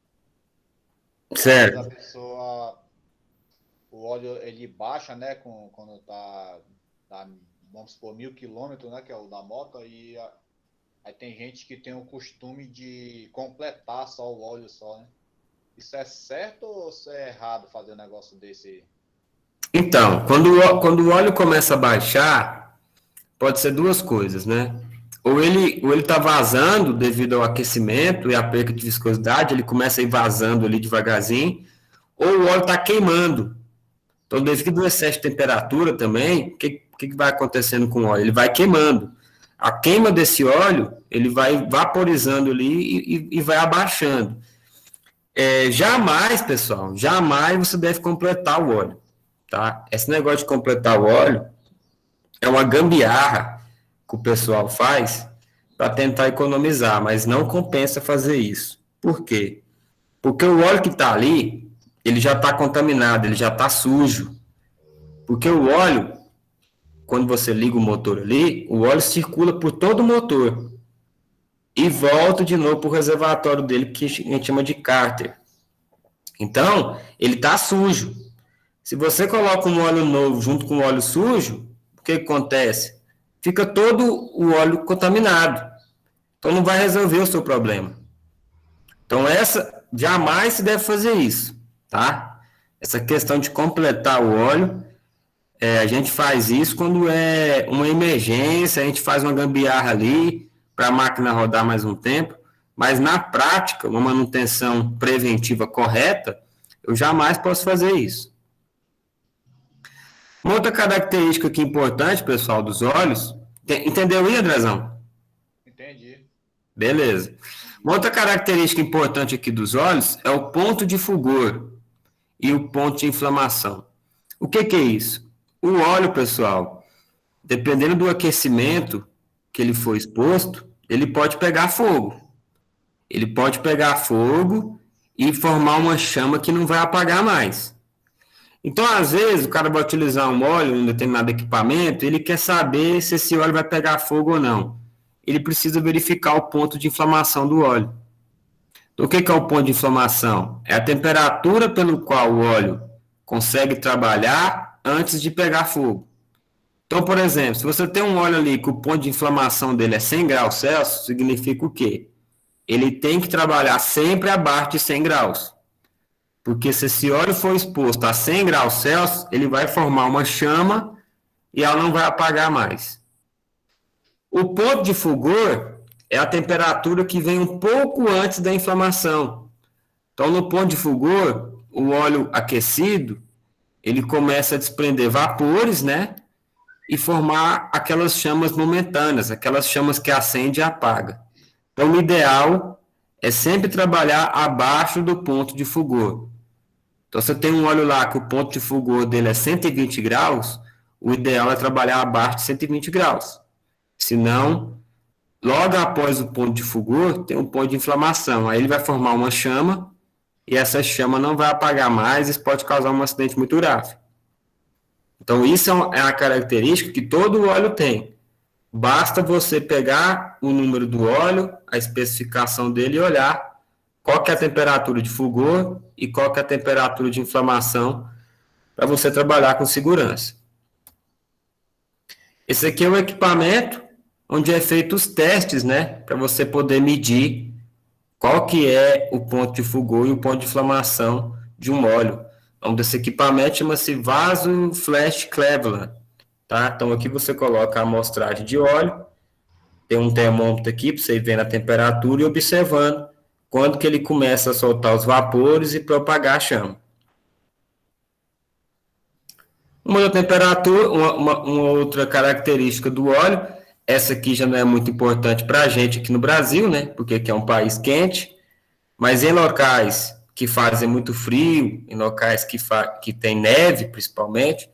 Às vezes a Certo. pessoa, o óleo ele baixa, né, quando vamos supor, 1.000 km, né, que é o da moto, aí tem gente que tem o costume de completar só o óleo só, né? Isso é certo ou isso é errado fazer um negócio desse? Então, quando o óleo começa a baixar, pode ser duas coisas, né? Ou ele está vazando devido ao aquecimento e à perca de viscosidade, ele começa a ir vazando ali devagarzinho, ou o óleo está queimando. Então, devido ao excesso de temperatura também, o que vai acontecendo com o óleo? Ele vai queimando. A queima desse óleo, ele vai vaporizando ali e vai abaixando. Jamais, pessoal, jamais você deve completar o óleo, tá? Esse negócio de completar o óleo é uma gambiarra que o pessoal faz para tentar economizar, mas não compensa fazer isso. Por quê? Porque o óleo que está ali, ele já está contaminado, ele já está sujo. Porque o óleo, quando você liga o motor ali, o óleo circula por todo o motor e volta de novo para o reservatório dele, que a gente chama de cárter. Então, ele está sujo. Se você coloca um óleo novo junto com o óleo sujo, o que acontece? Fica todo o óleo contaminado. Então, não vai resolver o seu problema. Então, jamais se deve fazer isso, tá? Essa questão de completar o óleo, a gente faz isso quando é uma emergência, a gente faz uma gambiarra ali para a máquina rodar mais um tempo, mas na prática, uma manutenção preventiva correta, eu jamais posso fazer isso. Uma outra característica aqui importante, pessoal, dos óleos, entendeu aí, Andrezão? Entendi. Beleza. Uma outra característica importante aqui dos óleos é o ponto de fulgor e o ponto de inflamação. O que é isso? O óleo, pessoal, dependendo do aquecimento que ele for exposto, ele pode pegar fogo. Ele pode pegar fogo e formar uma chama que não vai apagar mais. Então, às vezes, o cara vai utilizar um óleo em um determinado equipamento, ele quer saber se esse óleo vai pegar fogo ou não. Ele precisa verificar o ponto de inflamação do óleo. Então, o que é o ponto de inflamação? É a temperatura pelo qual o óleo consegue trabalhar antes de pegar fogo. Então, por exemplo, se você tem um óleo ali que o ponto de inflamação dele é 100 graus Celsius, significa o quê? Ele tem que trabalhar sempre abaixo de 100 graus. Porque se esse óleo for exposto a 100 graus Celsius, ele vai formar uma chama e ela não vai apagar mais. O ponto de fulgor é a temperatura que vem um pouco antes da inflamação. Então, no ponto de fulgor, o óleo aquecido, ele começa a desprender vapores, né? E formar aquelas chamas momentâneas, aquelas chamas que acende e apaga. Então, o ideal é sempre trabalhar abaixo do ponto de fulgor. Então, se você tem um óleo lá que o ponto de fulgor dele é 120 graus, o ideal é trabalhar abaixo de 120 graus. Senão, logo após o ponto de fulgor, tem um ponto de inflamação. Aí ele vai formar uma chama e essa chama não vai apagar mais, isso pode causar um acidente muito grave. Então, isso é uma característica que todo óleo tem. Basta você pegar o número do óleo, a especificação dele e olhar qual que é a temperatura de fulgor e qual que é a temperatura de inflamação para você trabalhar com segurança. Esse aqui é o equipamento onde é feito os testes, né, para você poder medir qual que é o ponto de fulgor e o ponto de inflamação de um óleo. O nome desse equipamento chama-se Vaso Flash Cleveland, tá? Então, aqui você coloca a amostragem de óleo, tem um termômetro aqui para você ir vendo a temperatura e observando quando que ele começa a soltar os vapores e propagar a chama. Uma outra temperatura, uma outra característica do óleo, essa aqui já não é muito importante para a gente aqui no Brasil, né? Porque aqui é um país quente, mas em locais que fazem muito frio, em locais que tem neve, principalmente,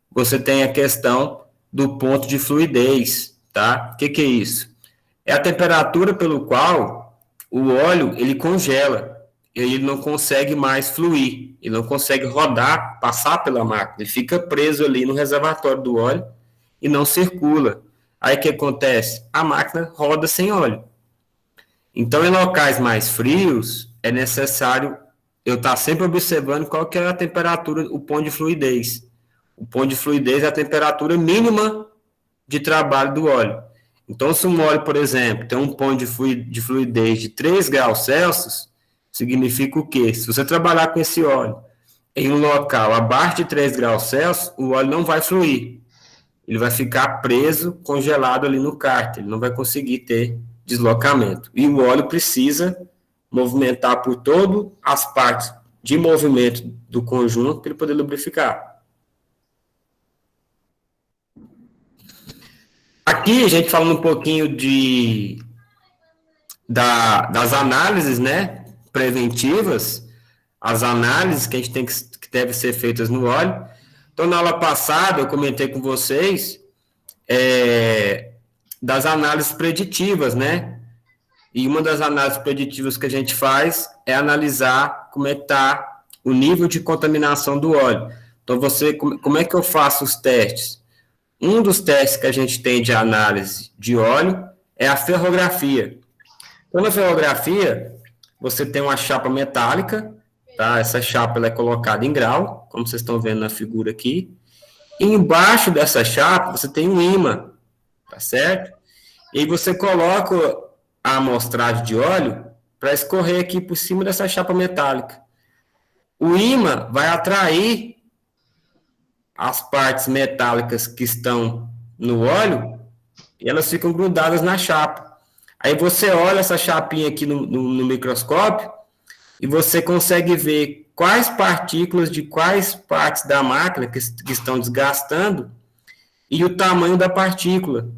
você tem a questão do ponto de fluidez, tá? O que é isso? É a temperatura pelo qual o óleo, ele congela, ele não consegue mais fluir, ele não consegue rodar, passar pela máquina, ele fica preso ali no reservatório do óleo e não circula. Aí o que acontece? A máquina roda sem óleo. Então, em locais mais frios, é necessário eu estar sempre observando qual que é a temperatura, o ponto de fluidez. O ponto de fluidez é a temperatura mínima de trabalho do óleo. Então, se um óleo, por exemplo, tem um ponto de fluidez de 3 graus Celsius, significa o quê? Se você trabalhar com esse óleo em um local abaixo de 3 graus Celsius, o óleo não vai fluir. Ele vai ficar preso, congelado ali no cárter, ele não vai conseguir ter deslocamento. E o óleo precisa movimentar por todas as partes de movimento do conjunto para ele poder lubrificar. Aqui a gente falando um pouquinho das análises, né, preventivas, as análises que a gente tem que devem ser feitas no óleo. Então, na aula passada, eu comentei com vocês das análises preditivas, né? E uma das análises preditivas que a gente faz é analisar como é que está o nível de contaminação do óleo. Então, como é que eu faço os testes? Um dos testes que a gente tem de análise de óleo é a ferrografia. Então, na ferrografia, você tem uma chapa metálica, tá? Essa chapa ela é colocada em grau, como vocês estão vendo na figura aqui. E embaixo dessa chapa, você tem um ímã, tá certo? E aí você coloca a amostragem de óleo para escorrer aqui por cima dessa chapa metálica. O ímã vai atrair as partes metálicas que estão no óleo e elas ficam grudadas na chapa. Aí você olha essa chapinha aqui no microscópio e você consegue ver quais partículas de quais partes da máquina que estão desgastando e o tamanho da partícula.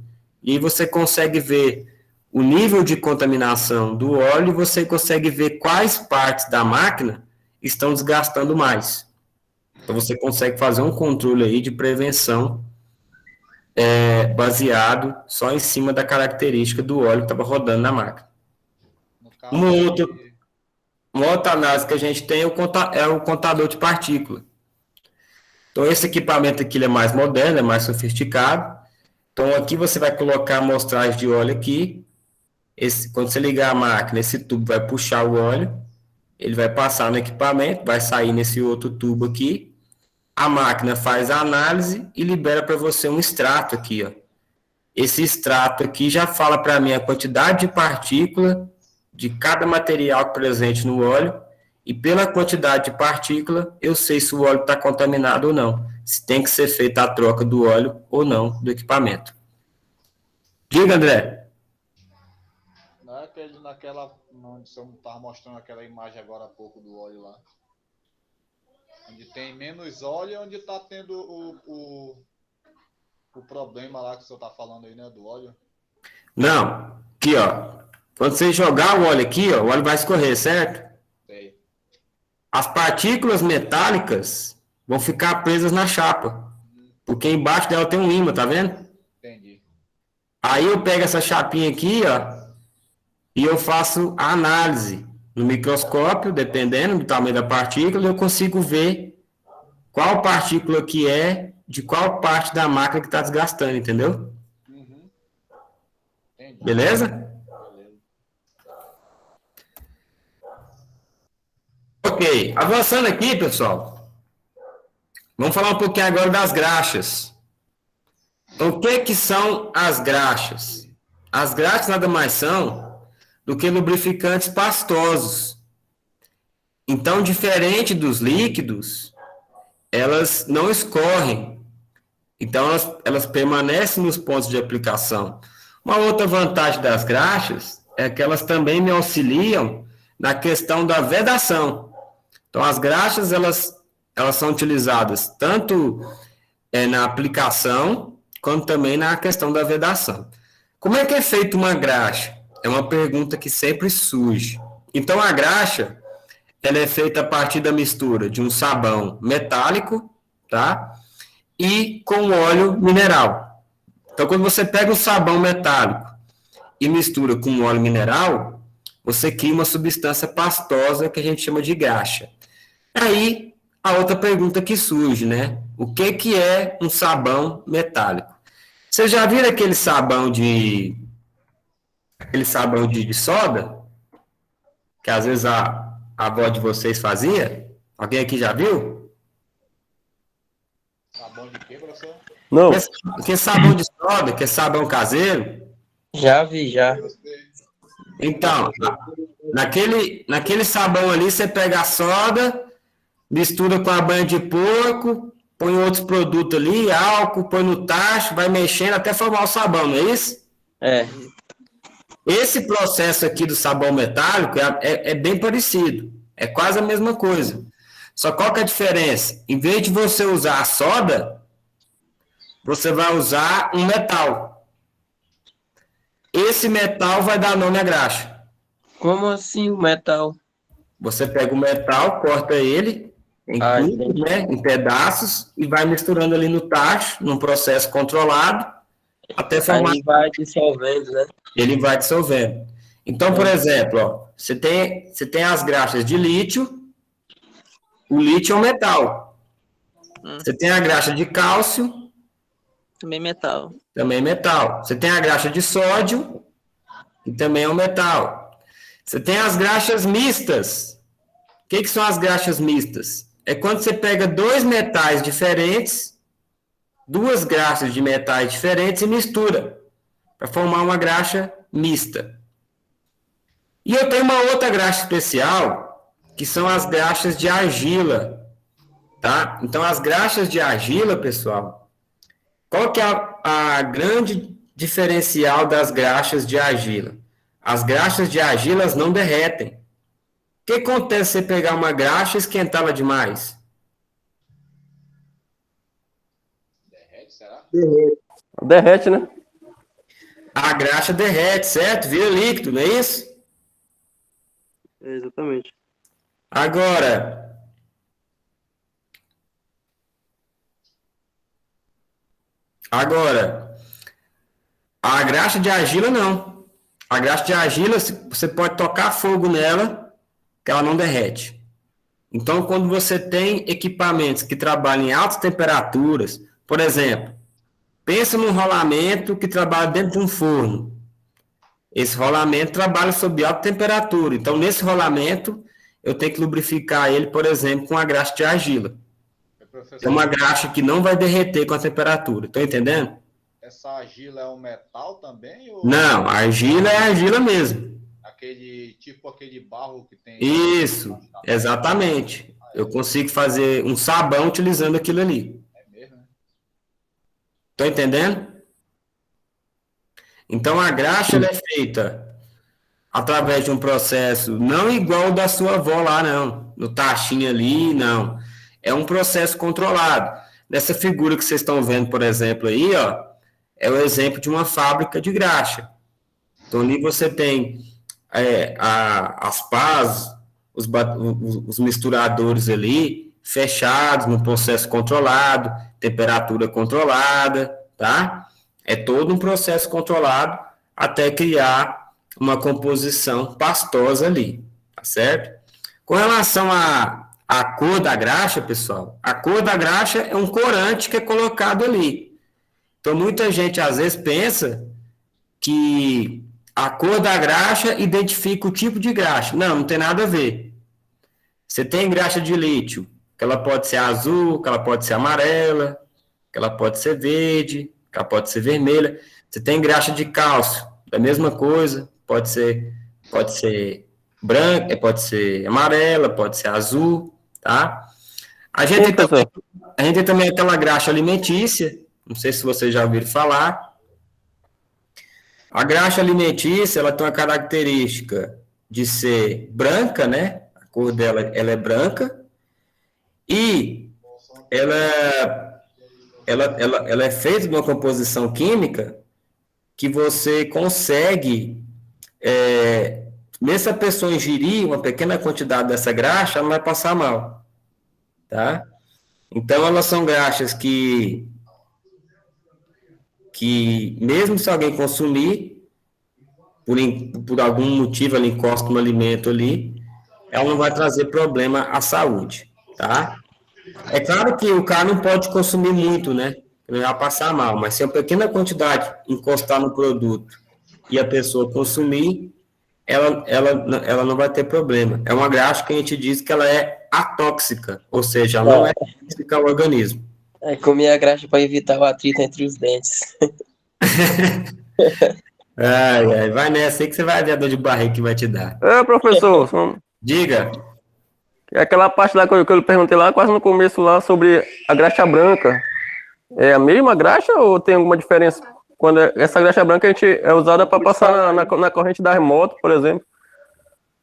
E aí você consegue ver o nível de contaminação do óleo e você consegue ver quais partes da máquina estão desgastando mais. Então, você consegue fazer um controle aí de prevenção baseado só em cima da característica do óleo que estava rodando na máquina. Uma outra análise que a gente tem é o contador de partícula. Então, esse equipamento aqui ele é mais moderno, é mais sofisticado. Então, aqui você vai colocar a amostragem de óleo aqui. Quando você ligar a máquina, esse tubo vai puxar o óleo, ele vai passar no equipamento, vai sair nesse outro tubo aqui. A máquina faz a análise e libera para você um extrato aqui, ó. Esse extrato aqui já fala para mim a quantidade de partícula de cada material presente no óleo e pela quantidade de partícula eu sei se o óleo está contaminado ou não, se tem que ser feita a troca do óleo ou não do equipamento. Diga, André. Não é aquele naquela, onde você estava mostrando aquela imagem agora há pouco do óleo lá. Onde tem menos óleo, onde está tendo o problema lá que o senhor está falando aí, né, do óleo? Não, aqui ó, quando você jogar o óleo aqui, ó, o óleo vai escorrer, certo? Sei. As partículas metálicas vão ficar presas na chapa, porque embaixo dela tem um ímã, tá vendo? Entendi. Aí eu pego essa chapinha aqui, ó, e eu faço a análise no microscópio, dependendo do tamanho da partícula, eu consigo ver qual partícula que é de qual parte da máquina que está desgastando, entendeu? Uhum. Entendi. Beleza? Beleza. Ok, avançando aqui, pessoal, vamos falar um pouquinho agora das graxas. Então, o que são as graxas? As graxas nada mais são do que lubrificantes pastosos. Então, diferente dos líquidos, elas não escorrem. Então, elas permanecem nos pontos de aplicação. Uma outra vantagem das graxas é que elas também me auxiliam na questão da vedação. Então, as graxas, elas são utilizadas tanto na aplicação, quanto também na questão da vedação. Como é que é feita uma graxa? É uma pergunta que sempre surge. Então, a graxa, ela é feita a partir da mistura de um sabão metálico, tá? E com óleo mineral. Então, quando você pega o sabão metálico e mistura com óleo mineral, você cria uma substância pastosa que a gente chama de graxa. Aí, a outra pergunta que surge, né? O que é um sabão metálico? Você já viram aquele sabão de soda? Que às vezes a avó de vocês fazia? Alguém aqui já viu? Sabão de quê, professor? Não, Que é sabão de soda, que é sabão caseiro. Já vi, já. Então, naquele sabão ali, você pega a soda, mistura com a banha de porco, põe outros produtos ali, álcool, põe no tacho, vai mexendo até formar o sabão, não é isso? É. Esse processo aqui do sabão metálico é bem parecido, é quase a mesma coisa. Só qual que é a diferença? Em vez de você usar a soda, você vai usar um metal. Esse metal vai dar nome à graxa. Como assim o metal? Você pega o metal, corta ele em cubos, né, em pedaços, e vai misturando ali no tacho, num processo controlado, até formar. Aí vai dissolvendo, né? Ele vai dissolvendo. Então, por exemplo, ó, você tem as graxas de lítio, o lítio é um metal. Você tem a graxa de cálcio, Também metal. também é metal. Você tem a graxa de sódio, que também é um metal. Você tem as graxas mistas. O que são as graxas mistas? É quando você pega dois metais diferentes, duas graxas de metais diferentes e mistura, para formar uma graxa mista. E eu tenho uma outra graxa especial, que são as graxas de argila, tá? Então, as graxas de argila, pessoal, qual que é a grande diferencial das graxas de argila? As graxas de argila elas não derretem. O que acontece se você pegar uma graxa e esquentá-la demais? Derrete, será? Derrete, né? A graxa derrete, certo? Vira líquido, não é isso? Exatamente. Agora, a graxa de argila não. A graxa de argila, você pode tocar fogo nela, que ela não derrete. Então, quando você tem equipamentos que trabalham em altas temperaturas, por exemplo, pensa num rolamento que trabalha dentro de um forno. Esse rolamento trabalha sob alta temperatura. Então, nesse rolamento, eu tenho que lubrificar ele, por exemplo, com a graxa de argila. É uma graxa que não vai derreter com a temperatura. Estão entendendo? Essa argila é um metal também? Ou Não, a argila é argila mesmo. aquele barro que tem... Isso, exatamente. Eu consigo fazer um sabão utilizando aquilo ali. É mesmo, né? Estão entendendo? Então, a graxa ela é feita através de um processo não igual ao da sua avó lá, não. No tachinho ali, não. É um processo controlado. Nessa figura que vocês estão vendo, por exemplo, aí, ó, é o exemplo de uma fábrica de graxa. Então, ali você tem as pás, os misturadores ali, fechados, no processo controlado, temperatura controlada, tá? É todo um processo controlado até criar uma composição pastosa ali, tá certo? Com relação à cor da graxa, pessoal, a cor da graxa é um corante que é colocado ali. Então, muita gente às vezes pensa que a cor da graxa identifica o tipo de graxa. Não, não tem nada a ver. Você tem graxa de lítio, que ela pode ser azul, que ela pode ser amarela, que ela pode ser verde, que ela pode ser vermelha. Você tem graxa de cálcio, da mesma coisa, pode ser branca, pode ser amarela, pode ser azul, tá? A gente tem também aquela graxa alimentícia, não sei se vocês já ouviram falar. A graxa alimentícia, ela tem uma característica de ser branca, né? A cor dela, ela é branca. E ela é feita de uma composição química que você consegue, mesmo se a pessoa ingerir uma pequena quantidade dessa graxa, ela não vai passar mal, tá? Então, elas são graxas que mesmo se alguém consumir, por algum motivo ela encosta no alimento ali, ela não vai trazer problema à saúde, tá? É claro que o cara não pode consumir muito, né? Ele vai passar mal, mas se uma pequena quantidade encostar no produto e a pessoa consumir, ela não vai ter problema. É uma graxa que a gente diz que ela é atóxica, ou seja, ela não é tóxica ao organismo. É comer a graxa para evitar o atrito entre os dentes. Vai nessa aí que você vai ver a dor de barriga que vai te dar. Professor, Diga. aquela parte lá que eu perguntei lá, quase no começo lá, sobre a graxa branca. É a mesma graxa ou tem alguma diferença? Quando essa graxa branca a gente é usada para passar na corrente das motos, por exemplo.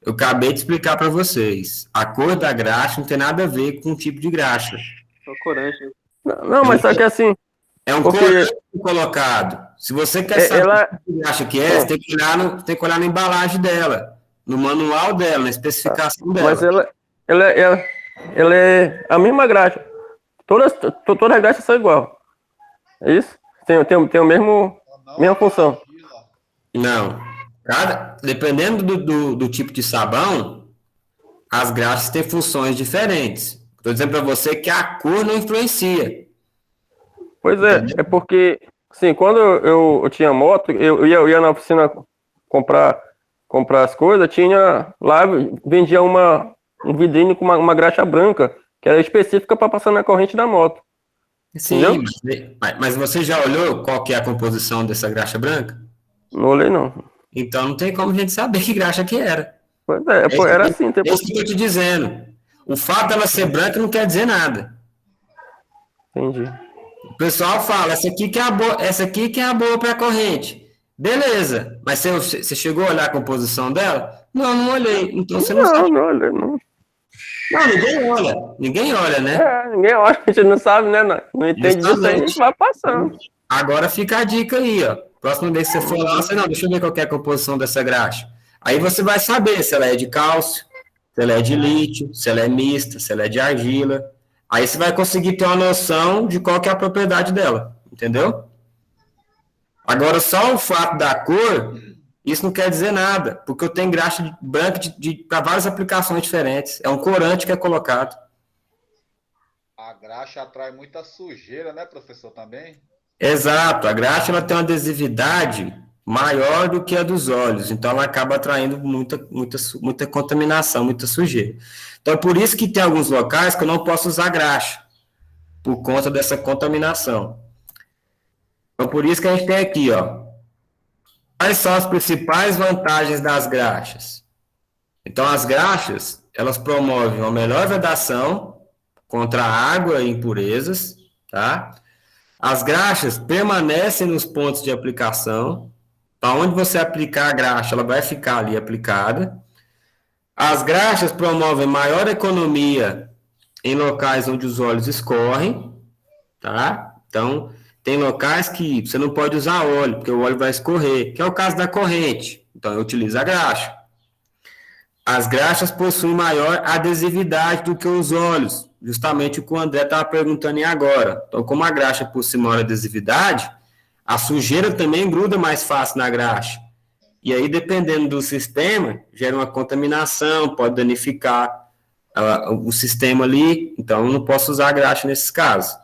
Eu acabei de explicar para vocês. A cor da graxa não tem nada a ver com o tipo de graxa. É o corante. Não, mas só que assim... É um corante colocado. Se você quer saber o que graxa que é, você tem que olhar na embalagem dela, no manual dela, na especificação dela. Mas ela é a mesma graxa. Todas as graxas são igual. É isso? Tem o mesma função. Não. Dependendo do tipo de sabão, as graxas têm funções diferentes. Estou dizendo para você que a cor não influencia. Pois é, Entendeu? é porque, assim, quando eu tinha moto, eu ia na oficina comprar, comprar as coisas, tinha lá, vendia um vidrinho com uma graxa branca, que era específica para passar na corrente da moto, Sim, entendeu? mas você já olhou qual que é a composição dessa graxa branca? Não olhei, não. Então não tem como a gente saber que graxa que era. Pois é, É pô, isso era que assim, é isso que eu estou te dizendo. O fato dela ser branca não quer dizer nada. entendi. O pessoal fala, essa aqui que é a boa, essa aqui que é a boa para a corrente. Beleza, mas você chegou a olhar a composição dela? Não, não olhei. Então você não Não, sabe. não olhei, não. Não, ninguém olha. Ninguém olha, né? É, ninguém olha, a gente não sabe, né? Não entende disso aí, a gente Justamente. vai passando. Agora fica a dica aí, ó. Próxima vez que você for lá, você não, deixa eu ver qual que é a composição dessa graxa. Aí você vai saber se ela é de cálcio, se ela é de lítio, se ela é mista, se ela é de argila. Aí você vai conseguir ter uma noção de qual que é a propriedade dela, entendeu? Agora, só o fato da cor, isso não quer dizer nada, porque eu tenho graxa branca para várias aplicações diferentes. É um corante que é colocado. A graxa atrai muita sujeira, né, professor, também? Exato, a graxa ela tem uma adesividade maior do que a dos óleos, então ela acaba atraindo muita contaminação, muita sujeira. Então, é por isso que tem alguns locais que eu não posso usar graxa, por conta dessa contaminação. Então, por isso que a gente tem aqui, ó, quais são as principais vantagens das graxas? Então, as graxas, elas promovem uma melhor vedação contra água e impurezas, tá? As graxas permanecem nos pontos de aplicação. Para onde você aplicar a graxa, ela vai ficar ali aplicada. As graxas promovem maior economia em locais onde os óleos escorrem, tá? Então, tem locais que você não pode usar óleo, porque o óleo vai escorrer, que é o caso da corrente. Então, eu utilizo a graxa. As graxas possuem maior adesividade do que os óleos, justamente o que o André estava perguntando aí agora. Então, como a graxa possui maior adesividade, a sujeira também gruda mais fácil na graxa. E aí, dependendo do sistema, gera uma contaminação, pode danificar o sistema ali. Então, eu não posso usar a graxa nesses casos.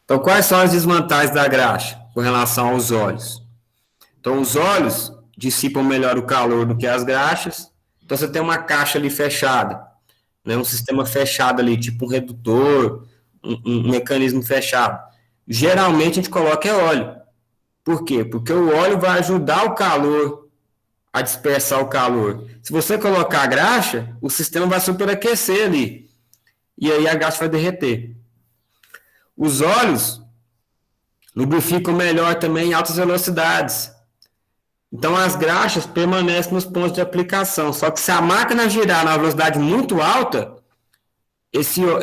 Então, quais são as desvantagens da graxa com relação aos óleos? Então, os óleos dissipam melhor o calor do que as graxas. Então, você tem uma caixa ali fechada, né? Um sistema fechado ali, tipo um redutor, um mecanismo fechado. Geralmente, a gente coloca óleo. Por quê? Porque o óleo vai ajudar o calor a dispersar o calor. Se você colocar a graxa, o sistema vai superaquecer ali. E aí a graxa vai derreter. Os óleos lubrificam melhor também em altas velocidades. Então, as graxas permanecem nos pontos de aplicação. Só que se a máquina girar na velocidade muito alta,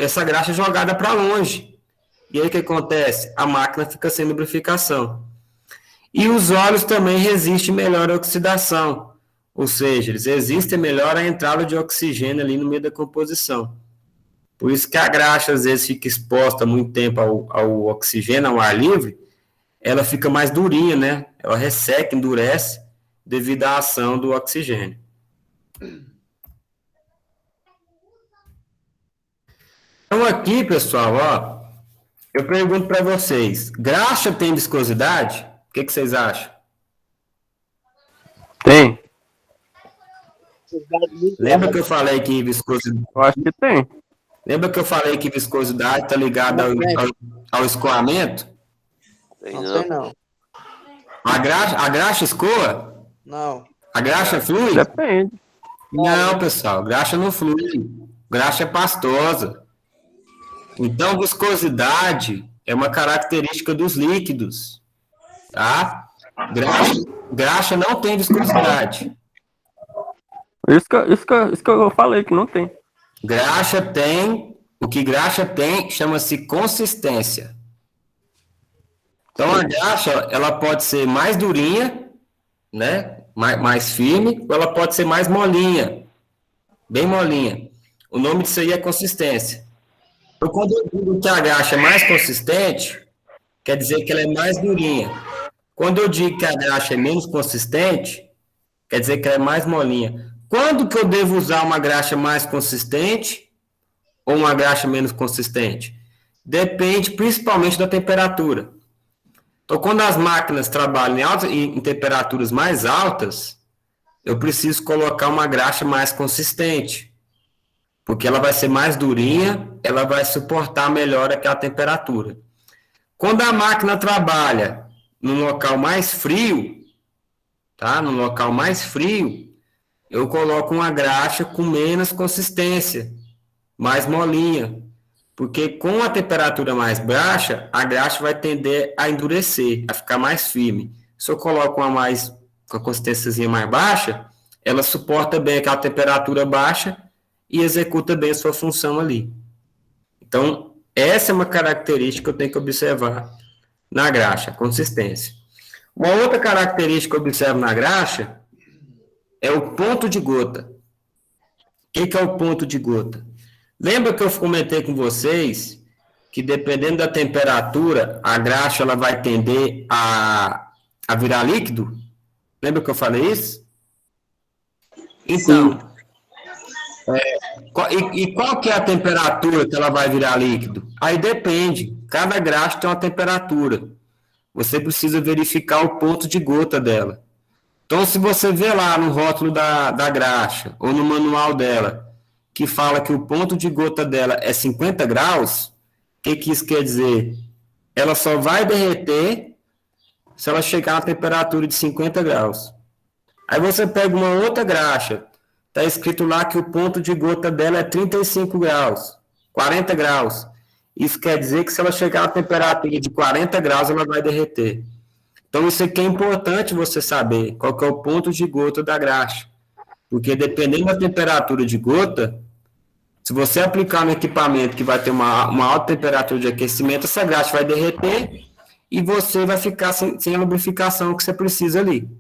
essa graxa é jogada para longe. E aí o que acontece? A máquina fica sem lubrificação. E os óleos também resistem melhor à oxidação. Ou seja, eles resistem melhor à entrada de oxigênio ali no meio da composição. Por isso que a graxa, às vezes, fica exposta muito tempo ao oxigênio, ao ar livre, ela fica mais durinha, né? Ela resseca, endurece, devido à ação do oxigênio. Então, aqui, pessoal, ó, eu pergunto para vocês, graxa tem viscosidade? O que vocês acham? Tem, Lembra que eu falei que viscosidade... eu acho que tem. Lembra que eu falei que viscosidade está ligada ao escoamento? Não sei não. A graxa escoa? Não. A graxa flui? Depende. Não, pessoal, graxa não flui. Graxa é pastosa. Então, viscosidade é uma característica dos líquidos, tá? Graxa não tem viscosidade. Isso que eu falei, que não tem. Graxa tem, o que graxa tem chama-se consistência. Então, a graxa, ela pode ser mais durinha, né? Mais firme, ou ela pode ser mais molinha, bem molinha. O nome disso aí é consistência. Então, quando eu digo que a graxa é mais consistente, quer dizer que ela é mais durinha. Quando eu digo que a graxa é menos consistente, quer dizer que ela é mais molinha. Quando que eu devo usar uma graxa mais consistente ou uma graxa menos consistente? Depende principalmente da temperatura. Então, quando as máquinas trabalham em temperaturas mais altas, eu preciso colocar uma graxa mais consistente, porque ela vai ser mais durinha, ela vai suportar melhor aquela temperatura. Quando a máquina trabalha num local mais frio, tá? Num local mais frio, eu coloco uma graxa com menos consistência, mais molinha, porque com a temperatura mais baixa, a graxa vai tender a endurecer, a ficar mais firme. Se eu coloco uma mais com a consistência mais baixa, ela suporta bem aquela temperatura baixa e executa bem a sua função ali. Então, essa é uma característica que eu tenho que observar na graxa, a consistência. Uma outra característica que eu observo na graxa é o ponto de gota. O que é o ponto de gota? Lembra que eu comentei com vocês que dependendo da temperatura, a graxa ela vai tender a virar líquido? Lembra que eu falei isso? Então, qual que é a temperatura que ela vai virar líquido? Aí depende, cada graxa tem uma temperatura. Você precisa verificar o ponto de gota dela. Então, se você vê lá no rótulo da graxa, ou no manual dela, que fala que o ponto de gota dela é 50 graus, o que isso quer dizer? Ela só vai derreter se ela chegar a temperatura de 50 graus. Aí você pega uma outra graxa, está escrito lá que o ponto de gota dela é 35 graus, 40 graus. Isso quer dizer que se ela chegar a temperatura de 40 graus, ela vai derreter. Então, isso aqui é importante você saber qual que é o ponto de gota da graxa. Porque dependendo da temperatura de gota, se você aplicar no equipamento que vai ter uma alta temperatura de aquecimento, essa graxa vai derreter e você vai ficar sem a lubrificação que você precisa ali.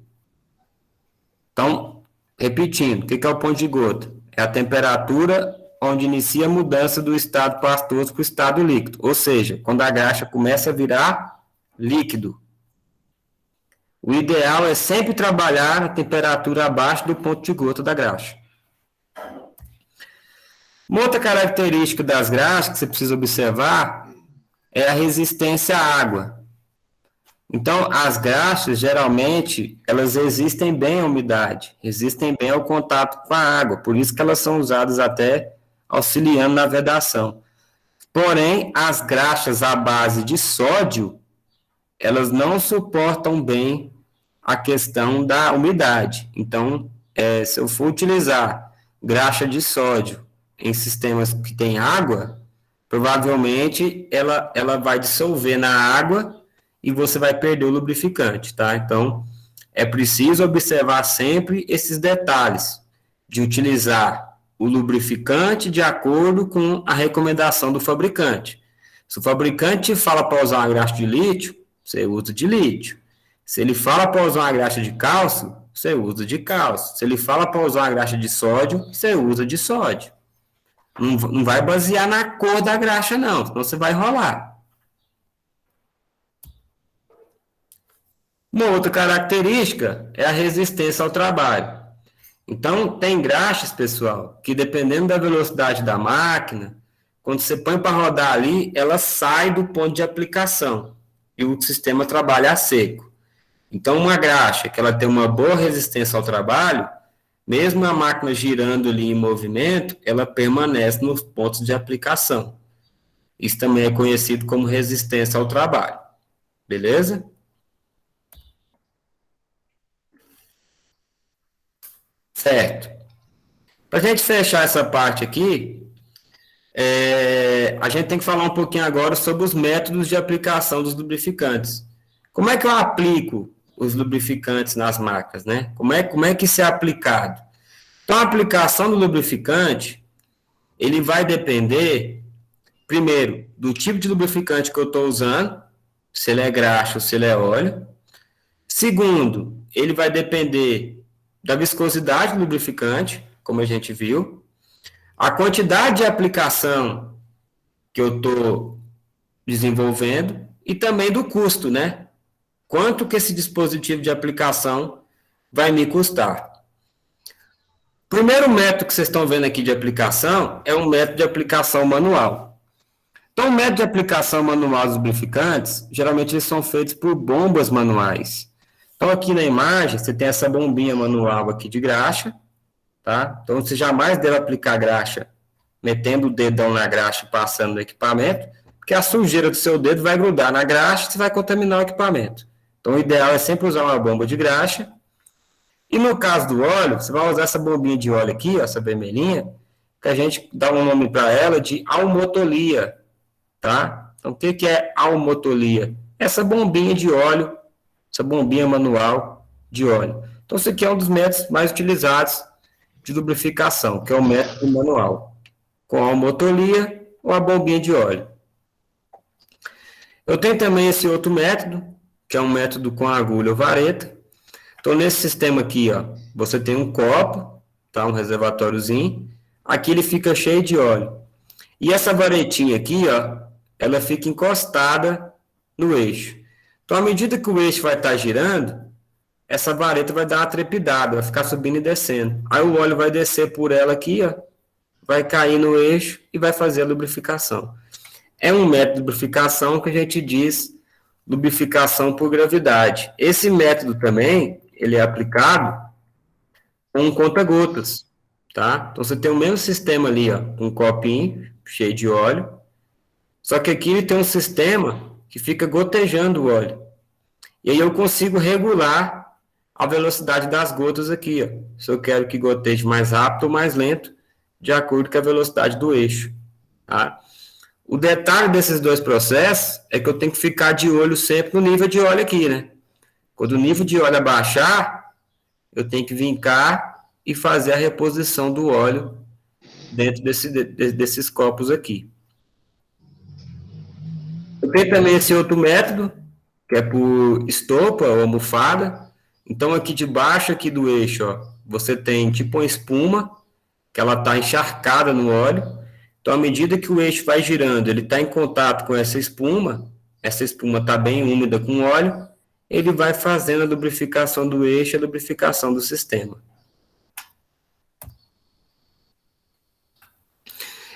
Então, repetindo, o que é o ponto de gota? É a temperatura onde inicia a mudança do estado pastoso para o estado líquido. Ou seja, quando a graxa começa a virar líquido. O ideal é sempre trabalhar na temperatura abaixo do ponto de gota da graxa. Uma outra característica das graxas que você precisa observar é a resistência à água. Então, as graxas, geralmente, elas resistem bem à umidade, resistem bem ao contato com a água, por isso que elas são usadas até auxiliando na vedação. Porém, as graxas à base de sódio, elas não suportam bem a questão da umidade. Então, se eu for utilizar graxa de sódio em sistemas que tem água, provavelmente ela vai dissolver na água e você vai perder o lubrificante, tá? Então, é preciso observar sempre esses detalhes de utilizar o lubrificante de acordo com a recomendação do fabricante. Se o fabricante fala para usar uma graxa de lítio, você usa de lítio. Se ele fala para usar uma graxa de cálcio, você usa de cálcio. Se ele fala para usar uma graxa de sódio, você usa de sódio. Não vai basear na cor da graxa, não, senão você vai enrolar. Uma outra característica é a resistência ao trabalho. Então, tem graxas, pessoal, que dependendo da velocidade da máquina, quando você põe para rodar ali, ela sai do ponto de aplicação e o sistema trabalha a seco. Então, uma graxa que ela tem uma boa resistência ao trabalho, mesmo a máquina girando ali em movimento, ela permanece nos pontos de aplicação. Isso também é conhecido como resistência ao trabalho. Beleza? Certo. Para a gente fechar essa parte aqui, a gente tem que falar um pouquinho agora sobre os métodos de aplicação dos lubrificantes. Como é que eu aplico os lubrificantes nas máquinas, né? Como é que isso é aplicado? Então, a aplicação do lubrificante, ele vai depender, primeiro, do tipo de lubrificante que eu estou usando, se ele é graxa ou se ele é óleo. Segundo, ele vai depender da viscosidade do lubrificante, como a gente viu, a quantidade de aplicação que eu estou desenvolvendo e também do custo, né? Quanto que esse dispositivo de aplicação vai me custar. Primeiro método que vocês estão vendo aqui de aplicação é um método de aplicação manual. Então, o método de aplicação manual dos lubrificantes, geralmente eles são feitos por bombas manuais. Então, aqui na imagem, você tem essa bombinha manual aqui de graxa, tá? Então, você jamais deve aplicar graxa metendo o dedão na graxa e passando no equipamento, porque a sujeira do seu dedo vai grudar na graxa e você vai contaminar o equipamento. Então, o ideal é sempre usar uma bomba de graxa. E no caso do óleo, você vai usar essa bombinha de óleo aqui, ó, essa vermelhinha, que a gente dá um nome para ela de almotolia, tá? Então, o que é almotolia? Essa bombinha de óleo, essa bombinha manual de óleo. Então, isso aqui é um dos métodos mais utilizados de lubrificação, que é o método manual, com a almotolia ou a bombinha de óleo. Eu tenho também esse outro método, que é um método com agulha ou vareta. Então, nesse sistema aqui, ó, você tem um copo, tá, um reservatóriozinho. Aqui ele fica cheio de óleo. E essa varetinha aqui, ó, ela fica encostada no eixo. Então, à medida que o eixo vai estar girando, essa vareta vai dar uma trepidada, vai ficar subindo e descendo. Aí o óleo vai descer por ela aqui, ó, vai cair no eixo e vai fazer a lubrificação. É um método de lubrificação que a gente diz lubrificação por gravidade. Esse método também, ele é aplicado com um conta-gotas, tá? Então, você tem o mesmo sistema ali, ó, um copinho cheio de óleo, só que aqui ele tem um sistema que fica gotejando o óleo. E aí eu consigo regular a velocidade das gotas aqui, ó. Se eu quero que goteje mais rápido ou mais lento, de acordo com a velocidade do eixo, tá? O detalhe desses dois processos é que eu tenho que ficar de olho sempre no nível de óleo aqui, né? Quando o nível de óleo abaixar, eu tenho que vir cá e fazer a reposição do óleo dentro desses copos aqui. Eu tenho também esse outro método, que é por estopa ou almofada. Então, aqui debaixo aqui do eixo, ó, você tem tipo uma espuma, que ela está encharcada no óleo. Então, à medida que o eixo vai girando, ele está em contato com essa espuma está bem úmida com óleo, ele vai fazendo a lubrificação do eixo, a lubrificação do sistema.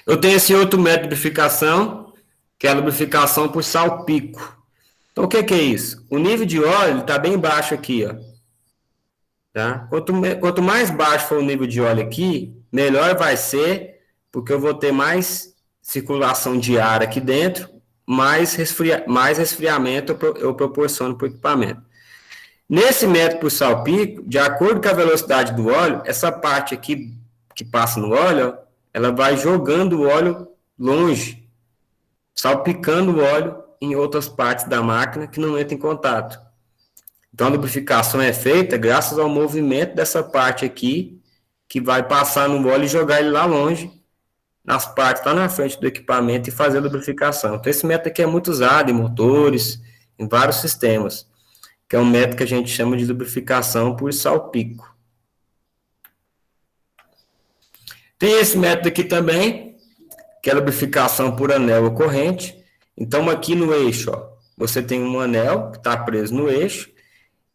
Eu tenho esse outro método de lubrificação, que é a lubrificação por salpico. Então, o que é isso? O nível de óleo está bem baixo aqui, ó. Tá? Quanto mais baixo for o nível de óleo aqui, melhor vai ser, porque eu vou ter mais circulação de ar aqui dentro, mais resfriamento eu proporciono para o equipamento. Nesse método por salpico, de acordo com a velocidade do óleo, essa parte aqui que passa no óleo, ó, ela vai jogando o óleo longe, salpicando o óleo em outras partes da máquina que não entra em contato. Então, a lubrificação é feita graças ao movimento dessa parte aqui, que vai passar no óleo e jogar ele lá longe, nas partes lá na frente do equipamento e fazer a lubrificação. Então, esse método aqui é muito usado em motores, em vários sistemas, que é um método que a gente chama de lubrificação por salpico. Tem esse método aqui também, que é a lubrificação por anel ou corrente. Então, aqui no eixo, ó, você tem um anel que está preso no eixo,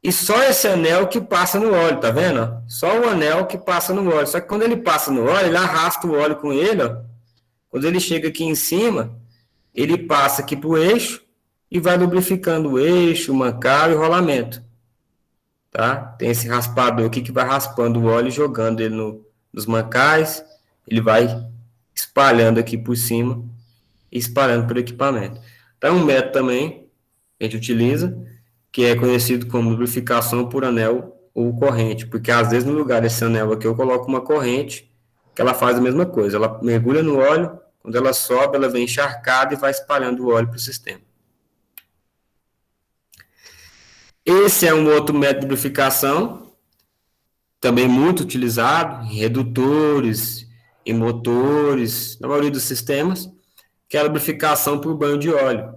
e só esse anel que passa no óleo, tá vendo? Só o anel que passa no óleo. Só que quando ele passa no óleo, ele arrasta o óleo com ele, ó. Quando ele chega aqui em cima, ele passa aqui para o eixo e vai lubrificando o eixo, o mancal e o rolamento. Tá? Tem esse raspador aqui que vai raspando o óleo e jogando ele nos mancais. Ele vai espalhando aqui por cima e espalhando pelo equipamento. Então, um método também que a gente utiliza, que é conhecido como lubrificação por anel ou corrente, porque às vezes no lugar desse anel aqui eu coloco uma corrente, que ela faz a mesma coisa, ela mergulha no óleo, quando ela sobe, ela vem encharcada e vai espalhando o óleo para o sistema. Esse é um outro método de lubrificação, também muito utilizado em redutores, em motores, na maioria dos sistemas, que é a lubrificação por banho de óleo.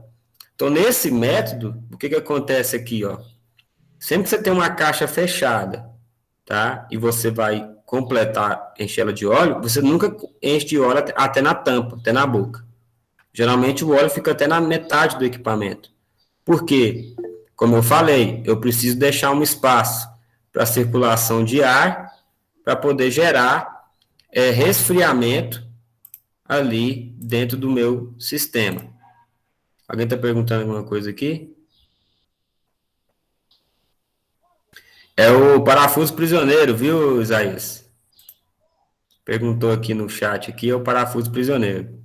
Então, nesse método, o que acontece aqui, ó? Sempre que você tem uma caixa fechada, tá? E você vai completar, encher ela de óleo, você nunca enche de óleo até na tampa, até na boca. Geralmente, o óleo fica até na metade do equipamento. Por quê? Como eu falei, eu preciso deixar um espaço para circulação de ar, para poder gerar resfriamento ali dentro do meu sistema. Alguém está perguntando alguma coisa aqui? É o parafuso prisioneiro, viu, Isaías? Perguntou aqui no chat, aqui é o parafuso prisioneiro.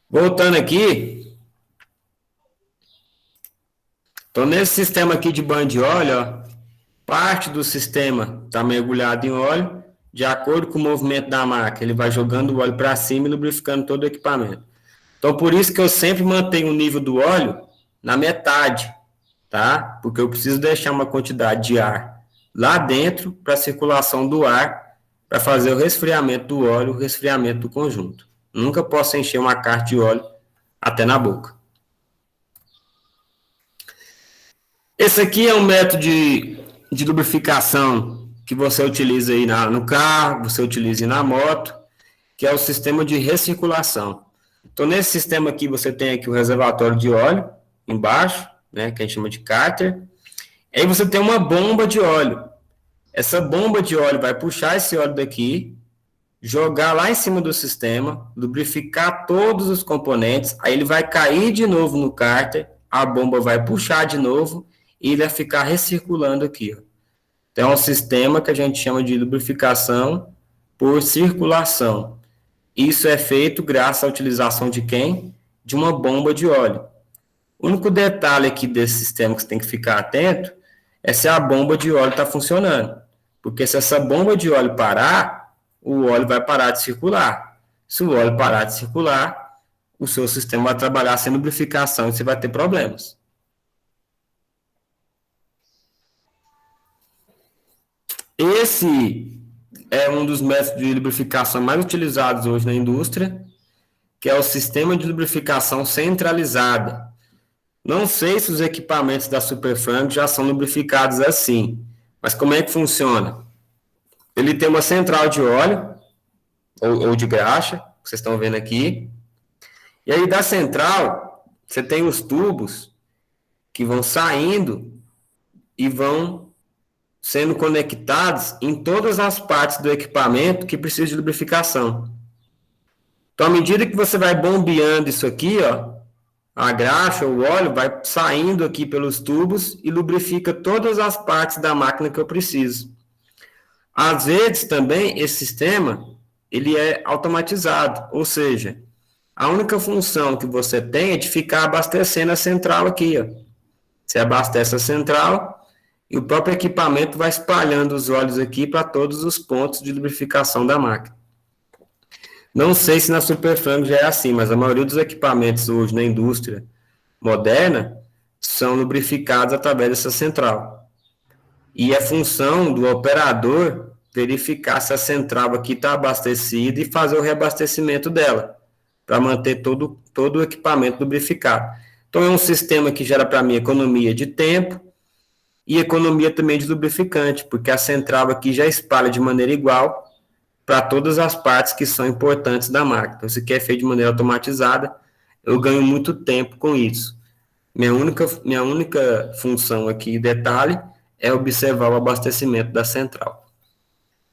Voltando aqui, então nesse sistema aqui de banho de óleo, ó, parte do sistema está mergulhado em óleo, de acordo com o movimento da máquina, ele vai jogando o óleo para cima e lubrificando todo o equipamento. Então, por isso que eu sempre mantenho o nível do óleo na metade, tá? Porque eu preciso deixar uma quantidade de ar lá dentro para a circulação do ar, para fazer o resfriamento do óleo, o resfriamento do conjunto. Nunca posso encher uma caixa de óleo até na boca. Esse aqui é um método de lubrificação que você utiliza aí no carro, você utiliza aí na moto, que é o sistema de recirculação. Então, nesse sistema aqui, você tem aqui o reservatório de óleo embaixo, né, que a gente chama de cárter. Aí você tem uma bomba de óleo. Essa bomba de óleo vai puxar esse óleo daqui, jogar lá em cima do sistema, lubrificar todos os componentes, aí ele vai cair de novo no cárter, a bomba vai puxar de novo e ele vai ficar recirculando aqui, ó. Então, é um sistema que a gente chama de lubrificação por circulação. Isso é feito graças à utilização de quem? De uma bomba de óleo. O único detalhe aqui desse sistema que você tem que ficar atento é se a bomba de óleo está funcionando. Porque se essa bomba de óleo parar, o óleo vai parar de circular. Se o óleo parar de circular, o seu sistema vai trabalhar sem lubrificação e você vai ter problemas. Esse é um dos métodos de lubrificação mais utilizados hoje na indústria, que é o sistema de lubrificação centralizada. Não sei se os equipamentos da Superfrang já são lubrificados assim, mas como é que funciona? Ele tem uma central de óleo, ou de graxa, que vocês estão vendo aqui, e aí da central, você tem os tubos que vão saindo e vão sendo conectados em todas as partes do equipamento que precisa de lubrificação. Então, à medida que você vai bombeando isso aqui, ó, a graxa, o óleo, vai saindo aqui pelos tubos e lubrifica todas as partes da máquina que eu preciso. Às vezes, também, esse sistema, ele é automatizado, ou seja, a única função que você tem é de ficar abastecendo a central aqui, ó. Você abastece a central e o próprio equipamento vai espalhando os óleos aqui para todos os pontos de lubrificação da máquina. Não sei se na Superfrang já é assim, mas a maioria dos equipamentos hoje na indústria moderna são lubrificados através dessa central. E é função do operador verificar se a central aqui está abastecida e fazer o reabastecimento dela, para manter todo o equipamento lubrificado. Então, é um sistema que gera para mim economia de tempo e economia também de lubrificante, porque a central aqui já espalha de maneira igual para todas as partes que são importantes da máquina. Então, se quer feito de maneira automatizada, eu ganho muito tempo com isso. Minha única função aqui, detalhe, é observar o abastecimento da central.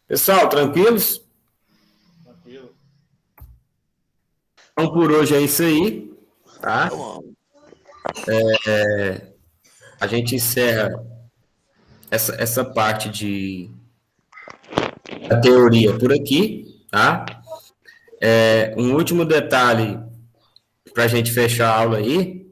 Pessoal, tranquilos? Tranquilo. Então, por hoje é isso aí, tá? A gente encerra essa parte da teoria por aqui, tá? Um último detalhe para a gente fechar a aula aí,